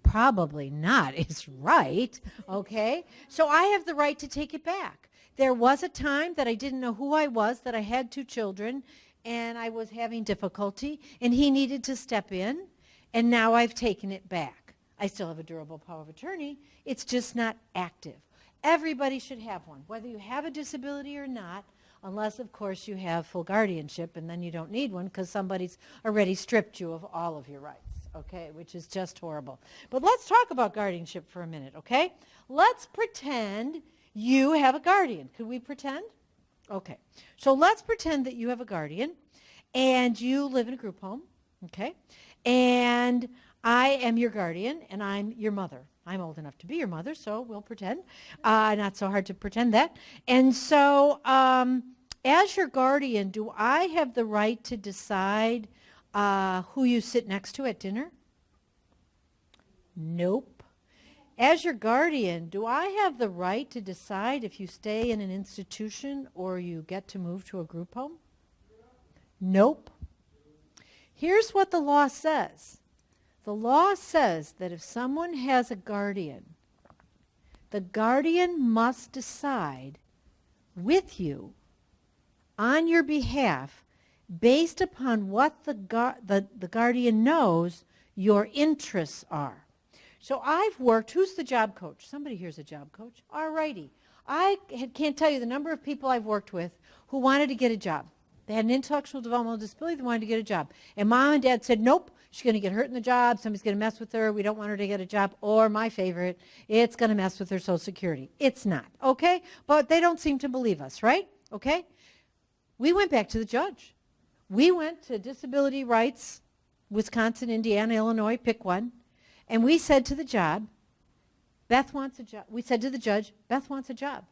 Probably not. It's right, okay? So I have the right to take it back. There was a time that I didn't know who I was, that I had 2 children, and I was having difficulty, and he needed to step in, and now I've taken it back. I still have a durable power of attorney. It's just not active. Everybody should have one, whether you have a disability or not, unless, of course, you have full guardianship, and then you don't need one because somebody's already stripped you of all of your rights, okay, which is just horrible. But let's talk about guardianship for a minute, okay? Let's pretend you have a guardian. Could we pretend? Okay. So let's pretend that you have a guardian, and you live in a group home, okay? And I am your guardian, and I'm your mother. I'm old enough to be your mother, so we'll pretend. Not so hard to pretend that. And so as your guardian, do I have the right to decide who you sit next to at dinner? Nope. As your guardian, do I have the right to decide if you stay in an institution or you get to move to a group home? Nope. Here's what the law says. The law says that if someone has a guardian, the guardian must decide with you on your behalf based upon what the guardian knows your interests are. So I've worked, who's the job coach? Somebody here's a job coach. All righty. I can't tell you the number of people I've worked with who wanted to get a job. They had an intellectual developmental disability, they wanted to get a job. And mom and dad said, nope, she's going to get hurt in the job, somebody's going to mess with her, we don't want her to get a job. Or my favorite, it's going to mess with her Social Security. It's not, okay? But they don't seem to believe us, right? Okay? We went back to the judge. We went to Disability Rights, Wisconsin, Indiana, Illinois, pick one. And we said to the job, Beth wants a job. We said to the judge, Beth wants a job.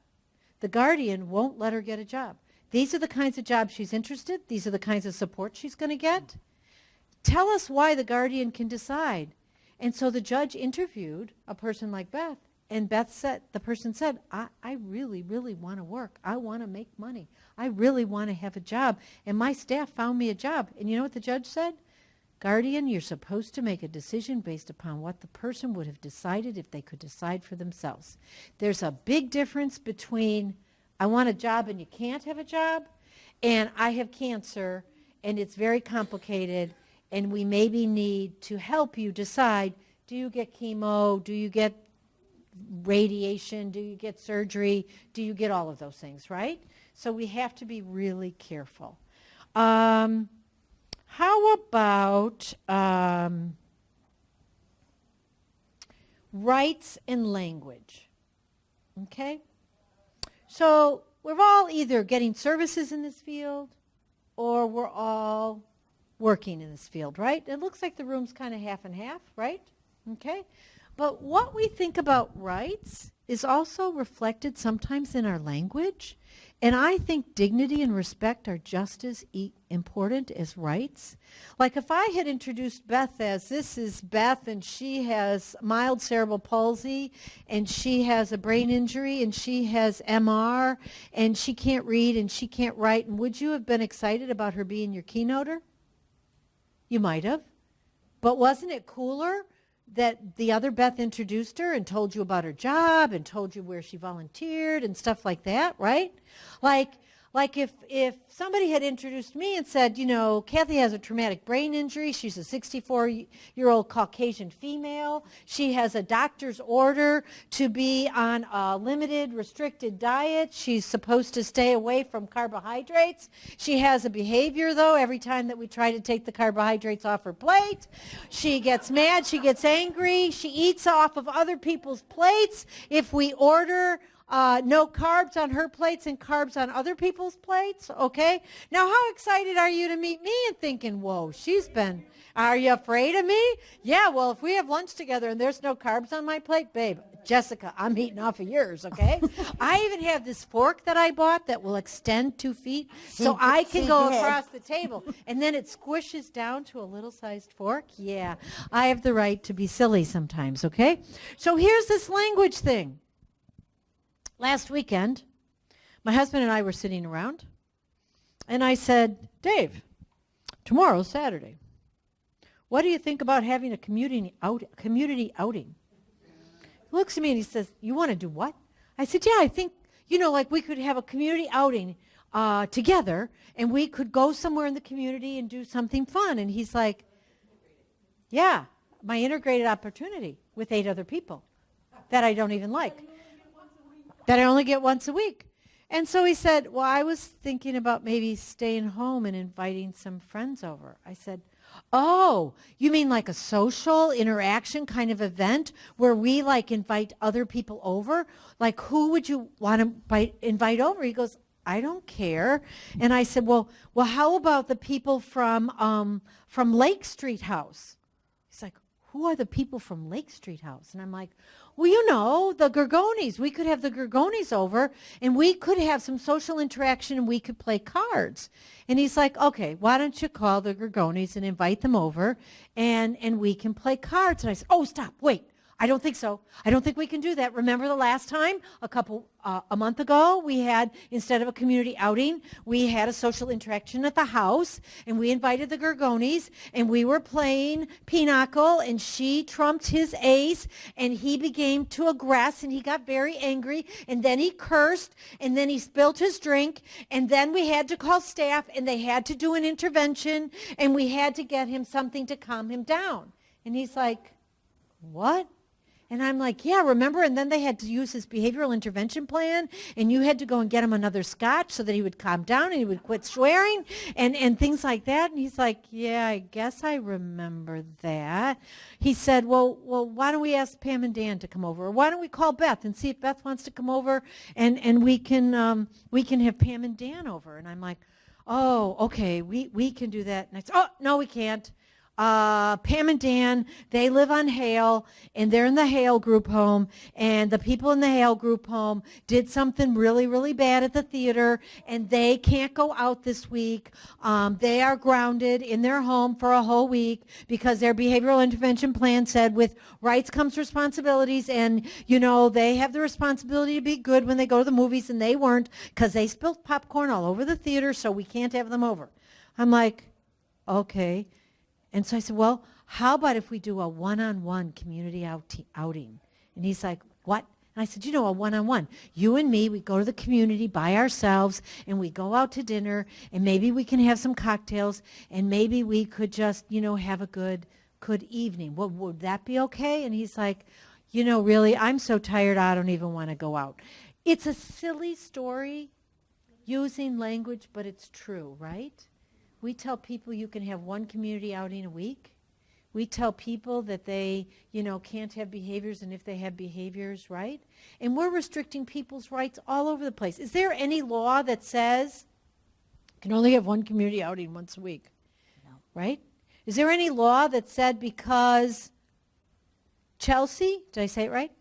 The guardian won't let her get a job. These are the kinds of jobs she's interested. These are the kinds of support she's going to get. Tell us why the guardian can decide. And so the judge interviewed a person like Beth, and the person said, I really, really want to work. I want to make money. I really want to have a job. And my staff found me a job. And you know what the judge said? Guardian, you're supposed to make a decision based upon what the person would have decided if they could decide for themselves. There's a big difference between I want a job and you can't have a job, and I have cancer and it's very complicated, and we maybe need to help you decide, do you get chemo, do you get radiation, do you get surgery, do you get all of those things, right? So we have to be really careful. How about rights and language? Okay? So we're all either getting services in this field or we're all working in this field, right? It looks like the room's kind of half and half, right? Okay? But what we think about rights is also reflected sometimes in our language. And I think dignity and respect are just as important as rights. Like if I had introduced Beth as, this is Beth and she has mild cerebral palsy and she has a brain injury and she has MR and she can't read and she can't write, and would you have been excited about her being your keynoter? You might have. But wasn't it cooler that the other Beth introduced her and told you about her job and told you where she volunteered and stuff like that, right? Like if somebody had introduced me and said, you know, Cathy has a traumatic brain injury. She's a 64-year-old Caucasian female. She has a doctor's order to be on a limited, restricted diet. She's supposed to stay away from carbohydrates. She has a behavior, though, every time that we try to take the carbohydrates off her plate. She gets mad. She gets angry. She eats off of other people's plates. If we order no carbs on her plates and carbs on other people's plates, okay? Now, how excited are you to meet me and thinking, whoa, are you afraid of me? Yeah, well, if we have lunch together and there's no carbs on my plate, babe, Jessica, I'm eating off of yours, okay? I even have this fork that I bought that will extend 2 feet so I can go across the table. And then it squishes down to a little-sized fork. Yeah, I have the right to be silly sometimes, okay? So here's this language thing. Last weekend, my husband and I were sitting around, and I said, Dave, tomorrow's Saturday. What do you think about having a community outing? He looks at me and he says, you want to do what? I said, yeah, I think, you know, like we could have a community outing together, and we could go somewhere in the community and do something fun. And he's like, yeah, my integrated opportunity with 8 other people that I don't even like, that I only get once a week. And so he said, well, I was thinking about maybe staying home and inviting some friends over. I said, oh, you mean like a social interaction kind of event where we like invite other people over? Like who would you want to invite over? He goes, I don't care. And I said, well, how about the people from Lake Street House? He's like, who are the people from Lake Street House? And I'm like, well, you know, the Gorgonis. We could have the Gorgonis over, and we could have some social interaction, and we could play cards. And he's like, okay, why don't you call the Gorgonis and invite them over, and we can play cards. And I said, oh, stop, wait. I don't think so. I don't think we can do that. Remember the last time, a month ago, we had, instead of a community outing, we had a social interaction at the house, and we invited the Gorgonis, and we were playing Pinochle, and she trumped his ace, and he began to aggress, and he got very angry, and then he cursed, and then he spilled his drink, and then we had to call staff, and they had to do an intervention, and we had to get him something to calm him down. And he's like, what? And I'm like, yeah, remember? And then they had to use his behavioral intervention plan, and you had to go and get him another scotch so that he would calm down and he would quit swearing and things like that. And he's like, yeah, I guess I remember that. He said, well, why don't we ask Pam and Dan to come over? Or why don't we call Beth and see if Beth wants to come over, and we can have Pam and Dan over. And I'm like, oh, okay, we can do that. And I said, oh, no, we can't. Pam and Dan, they live on Hale, and they're in the Hale group home, and the people in the Hale group home did something really, really bad at the theater, and they can't go out this week. They are grounded in their home for a whole week because their behavioral intervention plan said with rights comes responsibilities, and, you know, they have the responsibility to be good when they go to the movies, and they weren't because they spilled popcorn all over the theater, so we can't have them over. I'm like, okay. And so I said, well, how about if we do a one-on-one community outing? And he's like, what? And I said, you know, a one-on-one. You and me, we go to the community by ourselves, and we go out to dinner, and maybe we can have some cocktails, and maybe we could just, you know, have a good evening. Well, would that be okay? And he's like, you know, really, I'm so tired, I don't even want to go out. It's a silly story using language, but it's true, right? We tell people you can have one community outing a week. We tell people that they, you know, can't have behaviors, and if they have behaviors, right? And we're restricting people's rights all over the place. Is there any law that says you can only have one community outing once a week? No. Right? Is there any law that said because Chelsea, did I say it right?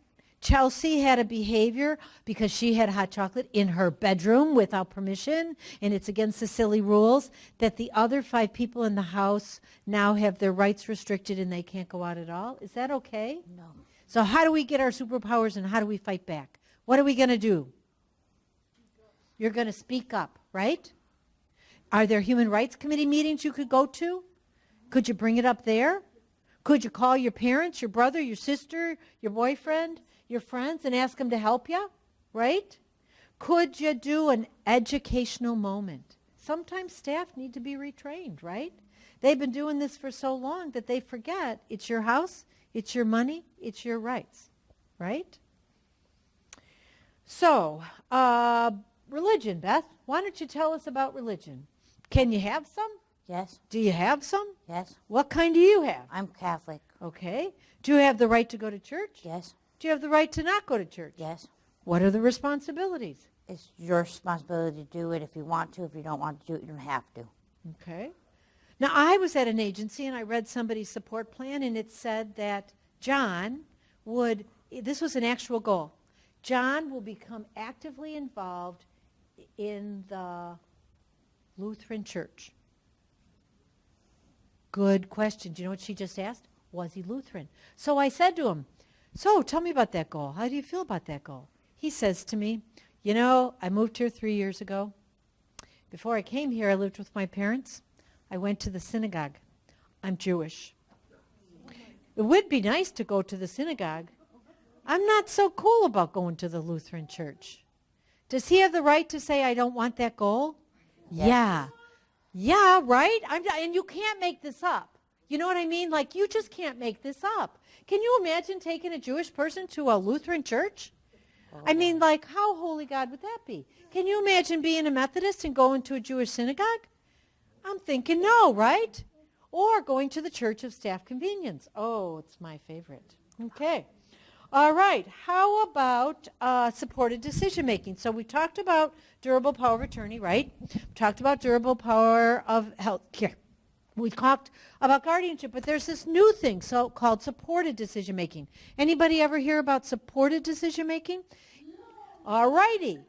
Chelsea had a behavior because she had hot chocolate in her bedroom without permission, and it's against the silly rules, that the other 5 people in the house now have their rights restricted and they can't go out at all? Is that okay? No. So how do we get our superpowers, and how do we fight back? What are we going to do? You're going to speak up, right? Are there Human Rights Committee meetings you could go to? Could you bring it up there? Could you call your parents, your brother, your sister, your boyfriend, your friends, and ask them to help you, right? Could you do an educational moment? Sometimes staff need to be retrained, right? They've been doing this for so long that they forget it's your house, it's your money, it's your rights, right? So, religion, Beth, why don't you tell us about religion? Can you have some? Yes. Do you have some? Yes. What kind do you have? I'm Catholic. Okay. Do you have the right to go to church? Yes. Do you have the right to not go to church? Yes. What are the responsibilities? It's your responsibility to do it if you want to. If you don't want to do it, you don't have to. Okay. Now, I was at an agency, and I read somebody's support plan, and it said that John would, this was an actual goal, John will become actively involved in the Lutheran Church. Good question. Do you know what she just asked? Was he Lutheran? So I said to him, so tell me about that goal. How do you feel about that goal? He says to me, you know, I moved here 3 years ago. Before I came here, I lived with my parents. I went to the synagogue. I'm Jewish. It would be nice to go to the synagogue. I'm not so cool about going to the Lutheran church. Does he have the right to say, I don't want that goal? Yes. Yeah. Yeah, right? And you can't make this up. You know what I mean? Like, you just can't make this up. Can you imagine taking a Jewish person to a Lutheran church? I mean, like, how holy God would that be? Can you imagine being a Methodist and going to a Jewish synagogue? I'm thinking no, right? Or going to the Church of Staff Convenience. Oh, it's my favorite. Okay. All right. How about supported decision-making? So we talked about durable power of attorney, right? We talked about durable power of health care. We talked about guardianship, but there's this new thing called supported decision-making. Anybody ever hear about supported decision-making? All righty.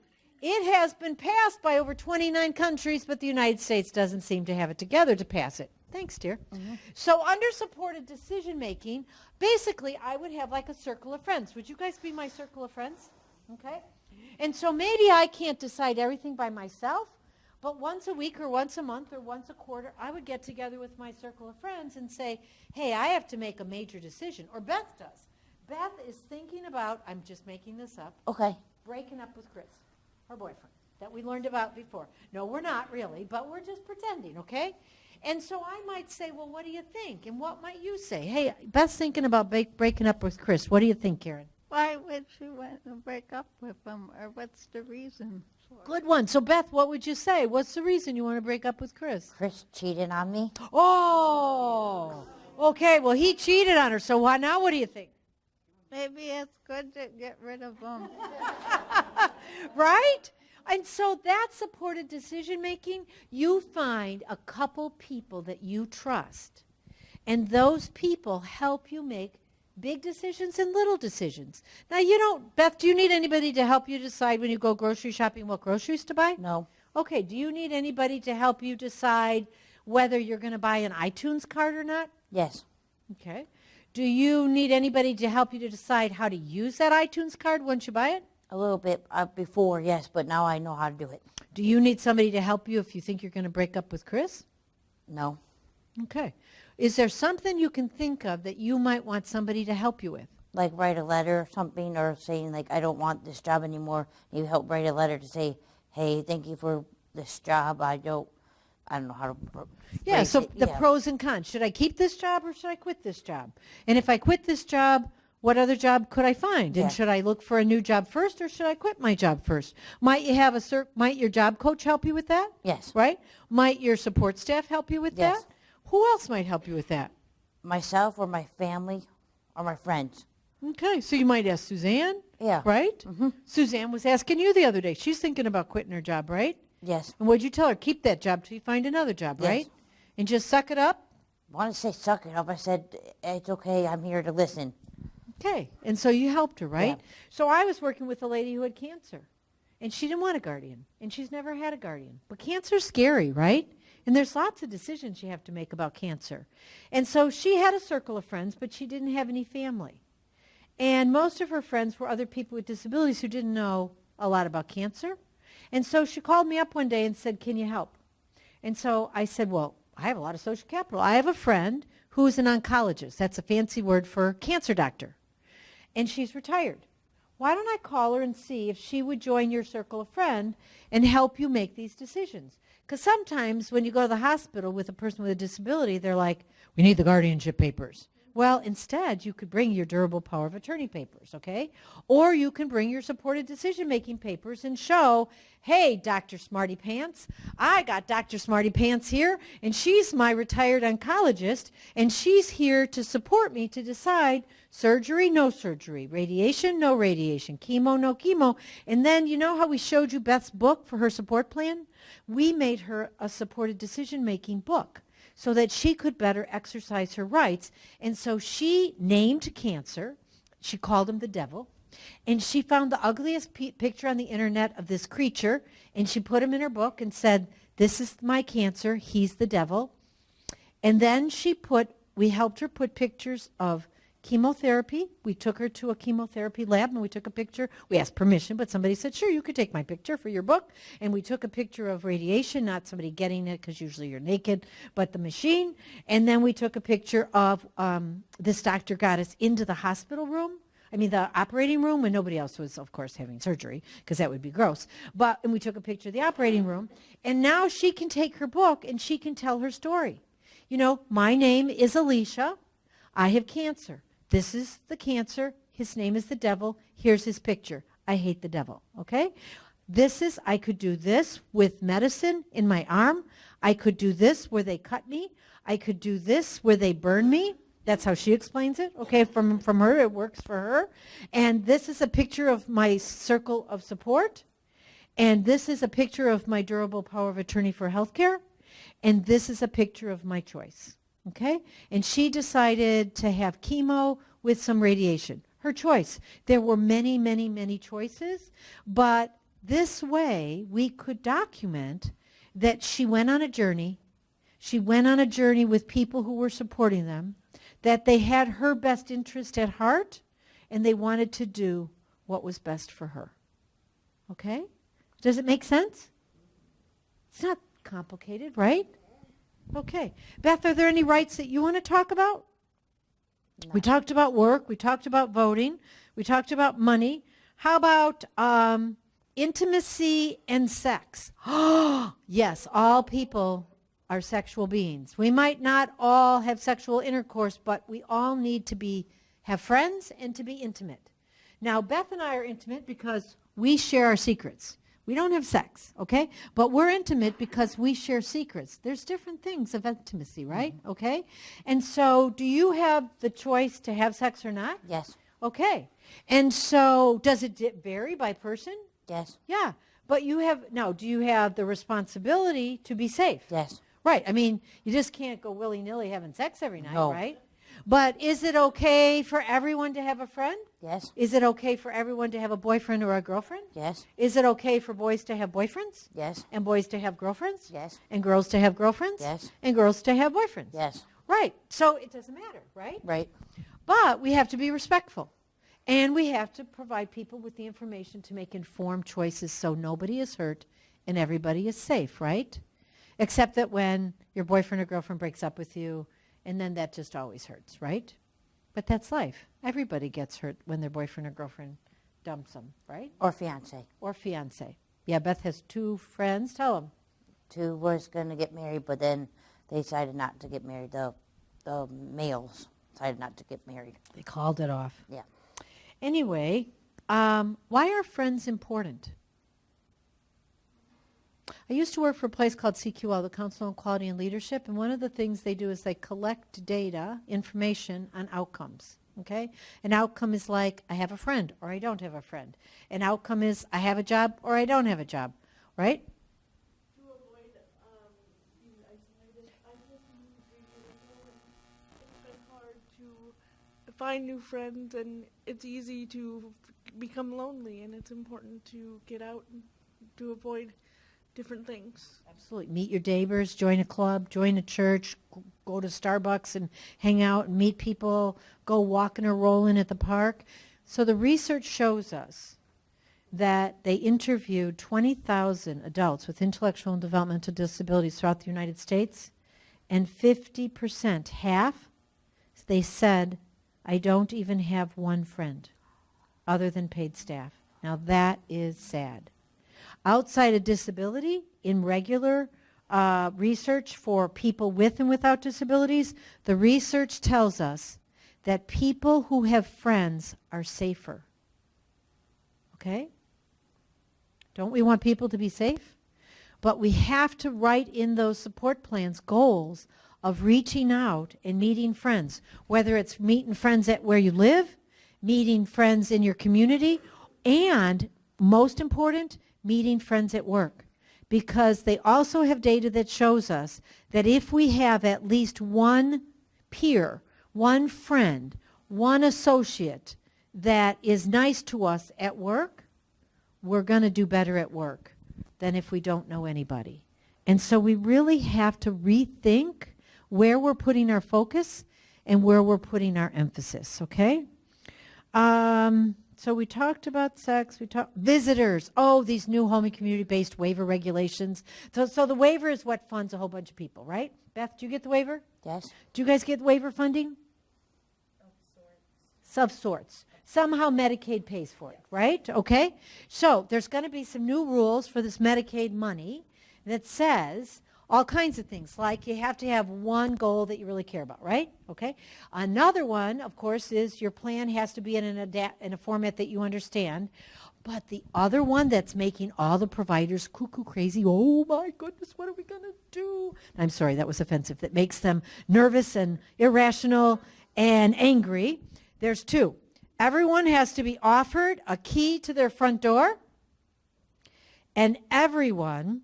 It has been passed by over 29 countries, but the United States doesn't seem to have it together to pass it. Thanks, dear. Mm-hmm. So under supported decision-making, basically I would have like a circle of friends. Would you guys be my circle of friends? Okay. And so maybe I can't decide everything by myself, but once a week or once a month or once a quarter, I would get together with my circle of friends and say, hey, I have to make a major decision. Or Beth does. Beth is thinking about, I'm just making this up, okay, breaking up with Chris, her boyfriend, that we learned about before. No, we're not really, but we're just pretending, okay? And so I might say, well, what do you think? And what might you say? Hey, Beth's thinking about breaking up with Chris. What do you think, Karen? Why would she want to break up with him, or what's the reason? Good one. So, Beth, what would you say? What's the reason you want to break up with Chris? Chris cheated on me. Oh, okay. Well, he cheated on her. So now what do you think? Maybe it's good to get rid of him. Right? And so that supported decision-making, you find a couple people that you trust, And those people help you make big decisions and little decisions. Now, you don't, Beth, do you need anybody to help you decide when you go grocery shopping what groceries to buy? No. Okay, do you need anybody to help you decide whether you're going to buy an iTunes card or not? Yes. Okay. Do you need anybody to help you to decide how to use that iTunes card once you buy it? A little bit before, yes, but now I know how to do it. Do you need somebody to help you if you think you're going to break up with Chris? No. Okay. Is there something you can think of that you might want somebody to help you with? Like write a letter or something, or saying like, I don't want this job anymore. You help write a letter to say, hey, thank you for this job. I don't know how to. Yeah, so the pros and cons. Should I keep this job or should I quit this job? And if I quit this job, what other job could I find? Yeah. And should I look for a new job first or should I quit my job first? Might you have might your job coach help you with that? Yes. Right? Might your support staff help you with Yes. that? Who else might help you with that? Myself or my family or my friends. Okay, so you might ask Suzanne. Yeah. Right? Mm-hmm. Suzanne was asking you the other day. She's thinking about quitting her job, right? Yes. And what'd you tell her? Keep that job till you find another job, Yes. right? And just suck it up? I want to say suck it up. I said, it's okay. I'm here to listen. Okay, and so you helped her, right? Yeah. So I was working with a lady who had cancer, and she didn't want a guardian, and she's never had a guardian. But cancer's scary, right? And there's lots of decisions you have to make about cancer. And so she had a circle of friends, but she didn't have any family. And most of her friends were other people with disabilities who didn't know a lot about cancer. And so she called me up one day and said, can you help? And so I said, well, I have a lot of social capital. I have a friend who's an oncologist. That's a fancy word for cancer doctor. And she's retired. Why don't I call her and see if she would join your circle of friends and help you make these decisions? Because sometimes when you go to the hospital with a person with a disability, they're like, we need the guardianship papers. Well, instead, you could bring your durable power of attorney papers, okay? Or you can bring your supported decision-making papers and show, hey, Dr. Smarty Pants, I got Dr. Smarty Pants here, and she's my retired oncologist, and she's here to support me to decide surgery, no surgery, radiation, no radiation, chemo, no chemo. And then you know how we showed you Beth's book for her support plan? We made her a supported decision-making book so that she could better exercise her rights. And so she named cancer. She called him the devil. And she found the ugliest picture on the internet of this creature, and she put him in her book and said, this is my cancer, he's the devil. And then we helped her put pictures of chemotherapy. We took her to a chemotherapy lab and we took a picture. We asked permission, but somebody said, sure, you could take my picture for your book. And we took a picture of radiation, not somebody getting it because usually you're naked, but the machine. And then we took a picture of this doctor got us into the hospital room. The operating room when nobody else was, of course, having surgery because that would be gross. And we took a picture of the operating room. And now she can take her book and she can tell her story. You know, my name is Alicia. I have cancer. This is the cancer. His name is the devil. Here's his picture. I hate the devil, okay? I could do this with medicine in my arm. I could do this where they cut me. I could do this where they burn me. That's how she explains it, okay? From her, it works for her. And this is a picture of my circle of support. And this is a picture of my durable power of attorney for healthcare. And this is a picture of my choice. Okay? And she decided to have chemo with some radiation. Her choice. There were many, many, many choices, but this way we could document that she went on a journey. She went on a journey with people who were supporting them, that they had her best interest at heart, and they wanted to do what was best for her. Okay? Does it make sense? It's not complicated, right? Okay. Beth, are there any rights that you want to talk about? No. We talked about work. We talked about voting. We talked about money. How about intimacy and sex? Yes, all people are sexual beings. We might not all have sexual intercourse, but we all need to have friends and to be intimate. Now, Beth and I are intimate because we share our secrets. We don't have sex, okay? But we're intimate because we share secrets. There's different things of intimacy, right? Mm-hmm. Okay? And so do you have the choice to have sex or not? Yes. Okay. And so does it vary by person? Yes. Yeah. But do you have the responsibility to be safe? Yes. Right. I mean, you just can't go willy-nilly having sex every night, No. right? But is it okay for everyone to have a friend? Yes. Is it okay for everyone to have a boyfriend or a girlfriend? Yes. Is it okay for boys to have boyfriends? Yes. And boys to have girlfriends? Yes. And girls to have girlfriends? Yes. And girls to have boyfriends? Yes. Right. So it doesn't matter, right? Right. But we have to be respectful. And we have to provide people with the information to make informed choices so nobody is hurt and everybody is safe, right? Except that when your boyfriend or girlfriend breaks up with you, and then that just always hurts, right? But that's life. Everybody gets hurt when their boyfriend or girlfriend dumps them, right? Or fiance. Or fiance. Yeah, Beth has 2 friends. Tell them. 2 was going to get married, but then they decided not to get married. The males decided not to get married. They called it off. Yeah. Anyway, why are friends important? I used to work for a place called CQL, the Council on Quality and Leadership, and one of the things they do is they collect data, information on outcomes, okay? An outcome is like, I have a friend or I don't have a friend. An outcome is, I have a job or I don't have a job, right? To avoid being isolated, I just moved 3 years ago, and it's been hard to find new friends, and it's easy to become lonely, and it's important to get out and to avoid different things. Absolutely. Meet your neighbors, join a club, join a church, go to Starbucks and hang out and meet people, go walking or rolling at the park. So the research shows us that they interviewed 20,000 adults with intellectual and developmental disabilities throughout the United States, and 50%, half, they said, I don't even have one friend other than paid staff. Now that is sad. Outside of disability, in regular research for people with and without disabilities, the research tells us that people who have friends are safer. Okay? Don't we want people to be safe? But we have to write in those support plans goals of reaching out and meeting friends, whether it's meeting friends at where you live, meeting friends in your community, and most important, meeting friends at work, because they also have data that shows us that if we have at least one peer, one friend, one associate that is nice to us at work, we're going to do better at work than if we don't know anybody. And so we really have to rethink where we're putting our focus and where we're putting our emphasis, okay? So we talked about sex, we talked visitors. Oh, these new home and community-based waiver regulations. So the waiver is what funds a whole bunch of people, right? Beth, do you get the waiver? Yes. Do you guys get waiver funding? Of sorts. Somehow Medicaid pays for it, right? Okay. So there's going to be some new rules for this Medicaid money that says all kinds of things, like you have to have one goal that you really care about, right? Okay. Another one, of course, is your plan has to be in a format that you understand. But the other one that's making all the providers cuckoo crazy, oh my goodness, what are we going to do? I'm sorry, that was offensive. That makes them nervous and irrational and angry. There's 2. Everyone has to be offered a key to their front door, and everyone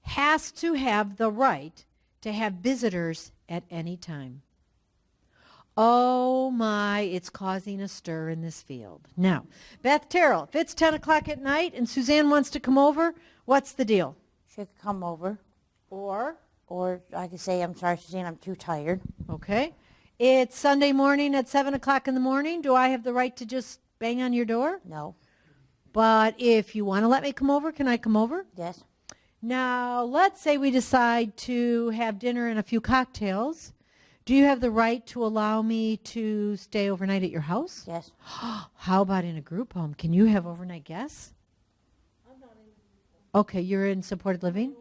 has to have the right to have visitors at any time. Oh my, it's causing a stir in this field. Now, Beth, Terrill, if it's 10 o'clock at night and Suzanne wants to come over, what's the deal? She could come over. Or I could say, I'm sorry, Suzanne, I'm too tired. Okay. It's Sunday morning at 7 o'clock in the morning. Do I have the right to just bang on your door? No. But if you want to let me come over, can I come over? Yes. Now, let's say we decide to have dinner and a few cocktails. Do you have the right to allow me to stay overnight at your house? Yes. How about in a group home? Can you have overnight guests? I'm not in a group home. Okay, you're in supported living?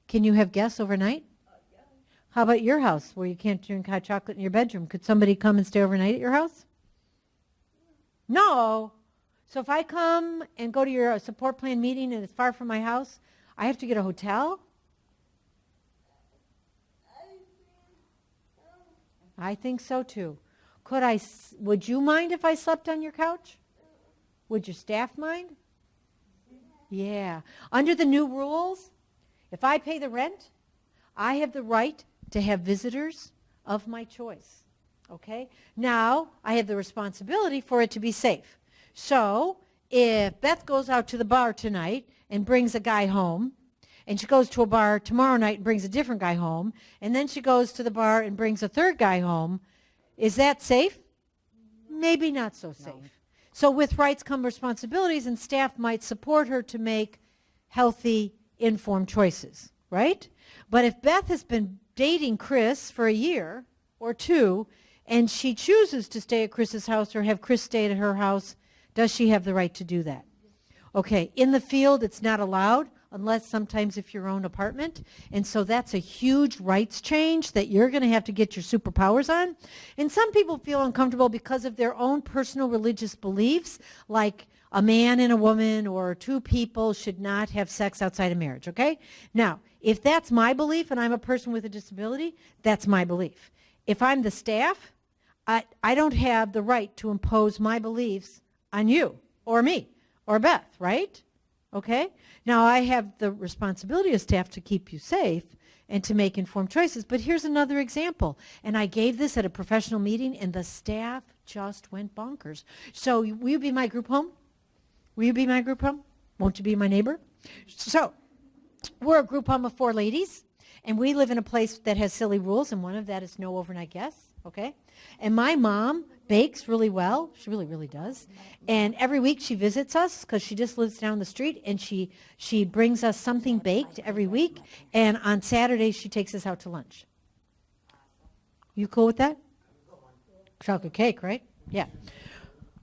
Can you have guests overnight? Yeah. How about your house where you can't drink hot chocolate in your bedroom? Could somebody come and stay overnight at your house? No. So if I come and go to your support plan meeting and it's far from my house, I have to get a hotel? I think so too. Would you mind if I slept on your couch? Would your staff mind? Yeah. Under the new rules, if I pay the rent I have the right to have visitors of my choice. Okay? Now, I have the responsibility for it to be safe. So, if Beth goes out to the bar tonight and brings a guy home, and she goes to a bar tomorrow night and brings a different guy home, and then she goes to the bar and brings a third guy home, is that safe? Maybe not so safe. No. So with rights come responsibilities, and staff might support her to make healthy, informed choices, right? But if Beth has been dating Chris for a year or two, and she chooses to stay at Chris's house or have Chris stay at her house, does she have the right to do that? Okay, in the field, it's not allowed, unless sometimes if your own apartment. And so that's a huge rights change that you're going to have to get your superpowers on. And some people feel uncomfortable because of their own personal religious beliefs, like a man and a woman or two people should not have sex outside of marriage, okay? Now, if that's my belief and I'm a person with a disability, that's my belief. If I'm the staff, I don't have the right to impose my beliefs on you or me or Beth, right? Okay? Now, I have the responsibility as staff to keep you safe and to make informed choices. But here's another example. And I gave this at a professional meeting, and the staff just went bonkers. So will you be my group home? Will you be my group home? Won't you be my neighbor? So we're a group home of 4 ladies, and we live in a place that has silly rules, and one of that is no overnight guests, okay? And my mom bakes really well. She really, really does. And every week she visits us because she just lives down the street, and she brings us something baked every week. And on Saturdays she takes us out to lunch. You cool with that? Chocolate cake, right? Yeah.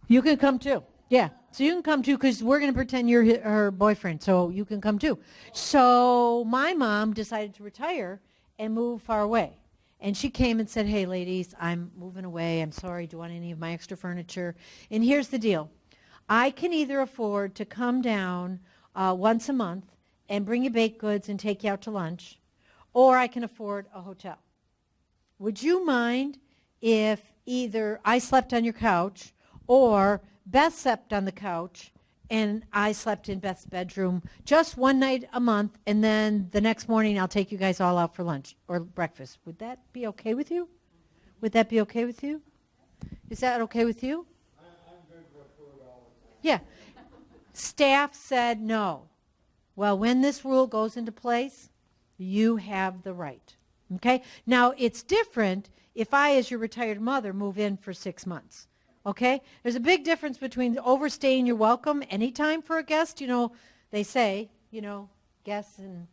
You can come too. Yeah. So you can come too because we're going to pretend you're her boyfriend. So you can come too. So my mom decided to retire and move far away. And she came and said, hey, ladies, I'm moving away. I'm sorry. Do you want any of my extra furniture? And here's the deal. I can either afford to come down once a month and bring you baked goods and take you out to lunch, or I can afford a hotel. Would you mind if either I slept on your couch or Beth slept on the couch and I slept in Beth's bedroom just one night a month, and then the next morning I'll take you guys all out for lunch or breakfast? Would that be okay with you? Would that be okay with you? Is that okay with you? I'm good with food all the time. Yeah. Staff said no. Well, when this rule goes into place, you have the right. Okay? Now, it's different if I, as your retired mother, move in for 6 months. Okay? There's a big difference between overstaying your welcome anytime for a guest. You know, they say, you know, guests and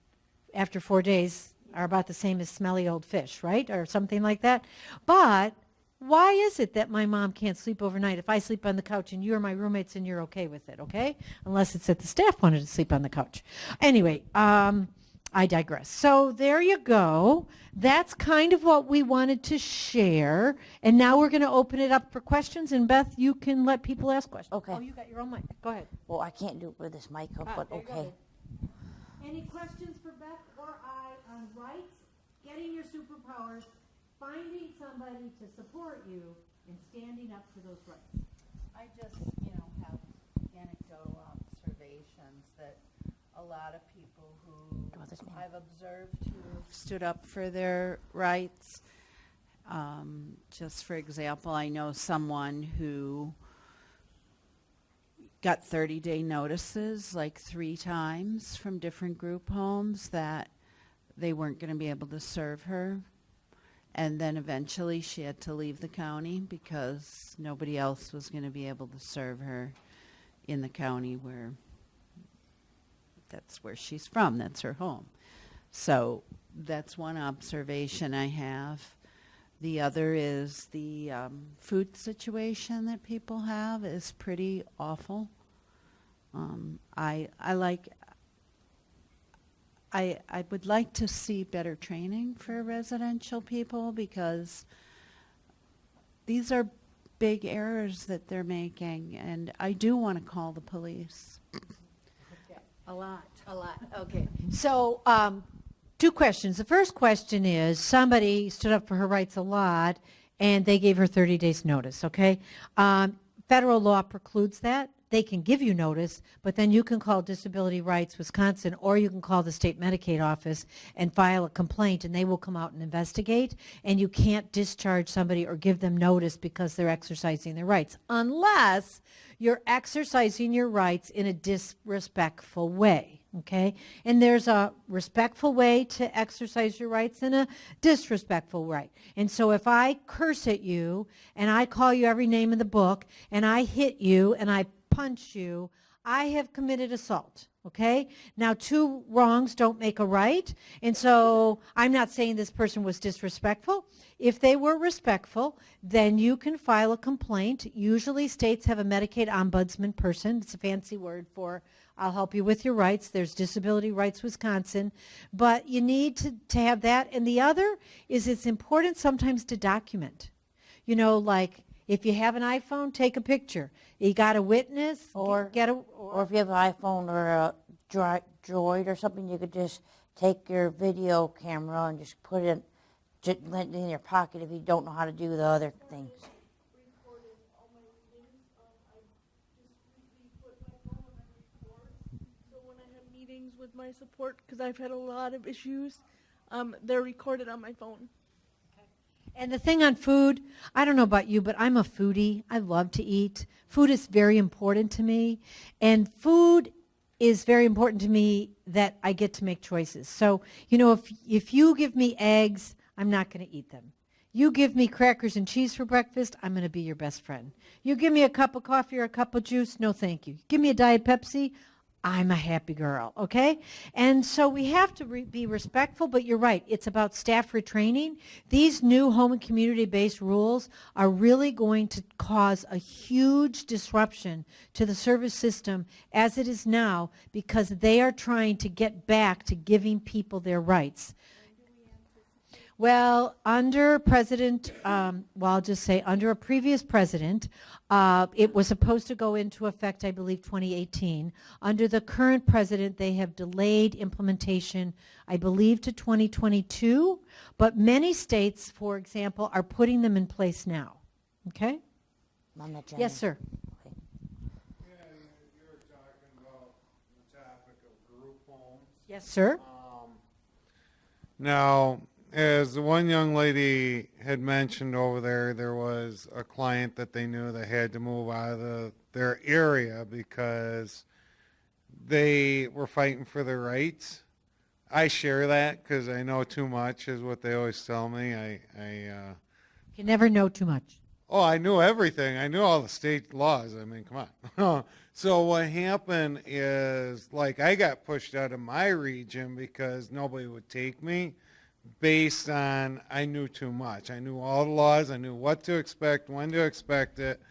after 4 days are about the same as smelly old fish, right? Or something like that. But why is it that my mom can't sleep overnight if I sleep on the couch and you're my roommates and you're okay with it, okay? Unless it's that the staff wanted to sleep on the couch. Anyway, I digress. So there you go. That's kind of what we wanted to share. And now we're going to open it up for questions. And Beth, you can let people ask questions. Okay. Oh, you got your own mic. Go ahead. Well, I can't do it with this mic up, but okay. Any questions for Beth or I on rights, getting your superpowers, finding somebody to support you, and standing up for those rights? I just, have anecdotal observations that a lot of people who I've observed who stood up for their rights. Just for example, I know someone who got 30-day notices like 3 times from different group homes that they weren't going to be able to serve her. And then eventually she had to leave the county because nobody else was going to be able to serve her in the county where that's where she's from. That's her home. So that's one observation I have. The other is the food situation that people have is pretty awful. I would like to see better training for residential people because these are big errors that they're making, and I do want to call the police. A lot. Okay. So 2 questions. The first question is somebody stood up for her rights a lot, and they gave her 30 days notice, okay? Federal law precludes that. they can give you notice, but then you can call Disability Rights Wisconsin, or you can call the state Medicaid office and file a complaint, and they will come out and investigate, and you can't discharge somebody or give them notice because they're exercising their rights, unless you're exercising your rights in a disrespectful way, okay? And there's a respectful way to exercise your rights and a disrespectful right. And so if I curse at you and I call you every name in the book and I hit you and I punch you, I have committed assault, okay? Now, two wrongs don't make a right, and so I'm not saying this person was disrespectful. If they were respectful, then you can file a complaint. Usually states have a Medicaid ombudsman person. It's a fancy word for I'll help you with your rights. There's Disability Rights Wisconsin. But you need to have that. And the other is it's important sometimes to document. You know, like if you have an iPhone, take a picture. You got a witness, Or if you have an iPhone or a Droid or something, you could just take your video camera and just put it in your pocket if you don't know how to do the other things. So when I have meetings with my support, because I've had a lot of issues, they're recorded on my phone. And the thing on food, I don't know about you, but I'm a foodie. I love to eat. Food is very important to me. And food is very important to me that I get to make choices. So, you know, if you give me eggs, I'm not going to eat them. You give me crackers and cheese for breakfast, I'm going to be your best friend. You give me a cup of coffee or a cup of juice, no thank you. Give me a Diet Pepsi, I'm a happy girl, okay? And so we have to be respectful, but you're right. It's about staff retraining. These new home and community-based rules are really going to cause a huge disruption to the service system as it is now because they are trying to get back to giving people their rights. Well, under President, I'll just say under a previous president, it was supposed to go into effect, I believe, 2018. Under the current president, they have delayed implementation, I believe, to 2022. But many states, for example, are putting them in place now. Okay? Mama Jenny. Yes, sir. Yeah, you were talking about the topic of group homes. Yes, sir. Now, as the one young lady had mentioned over there was a client that they knew that had to move out of their area because they were fighting for their rights. I share that because I know too much is what they always tell me. You never know too much. Oh, I knew everything. I knew all the state laws. I mean, come on. So what happened is, like, I got pushed out of my region because nobody would take me based on I knew too much. I knew all the laws. I knew what to expect, when to expect it.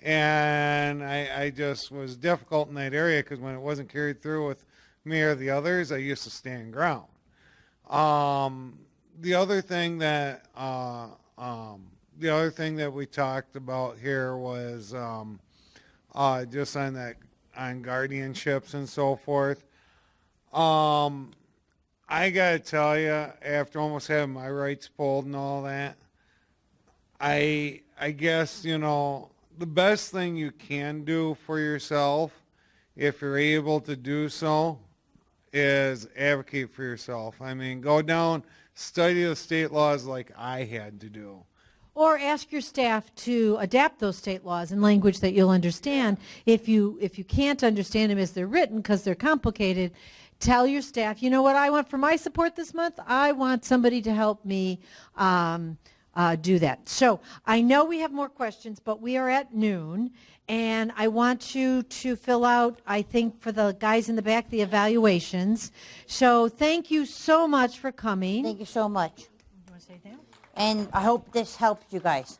And I just was difficult in that area because when it wasn't carried through with me or the others, I used to stand ground. The other thing that we talked about here was just on guardianships and so forth. I gotta tell you, after almost having my rights pulled and all that, I guess, you know, the best thing you can do for yourself, if you're able to do so, is advocate for yourself. I mean, go down, study the state laws like I had to do. Or ask your staff to adapt those state laws in language that you'll understand. If you can't understand them as they're written because they're complicated, tell your staff, you know what I want for my support this month? I want somebody to help me do that. So I know we have more questions, but we are at noon, and I want you to fill out, I think, for the guys in the back, the evaluations. So thank you so much for coming. Thank you so much. You want to say that? And I hope this helps you guys.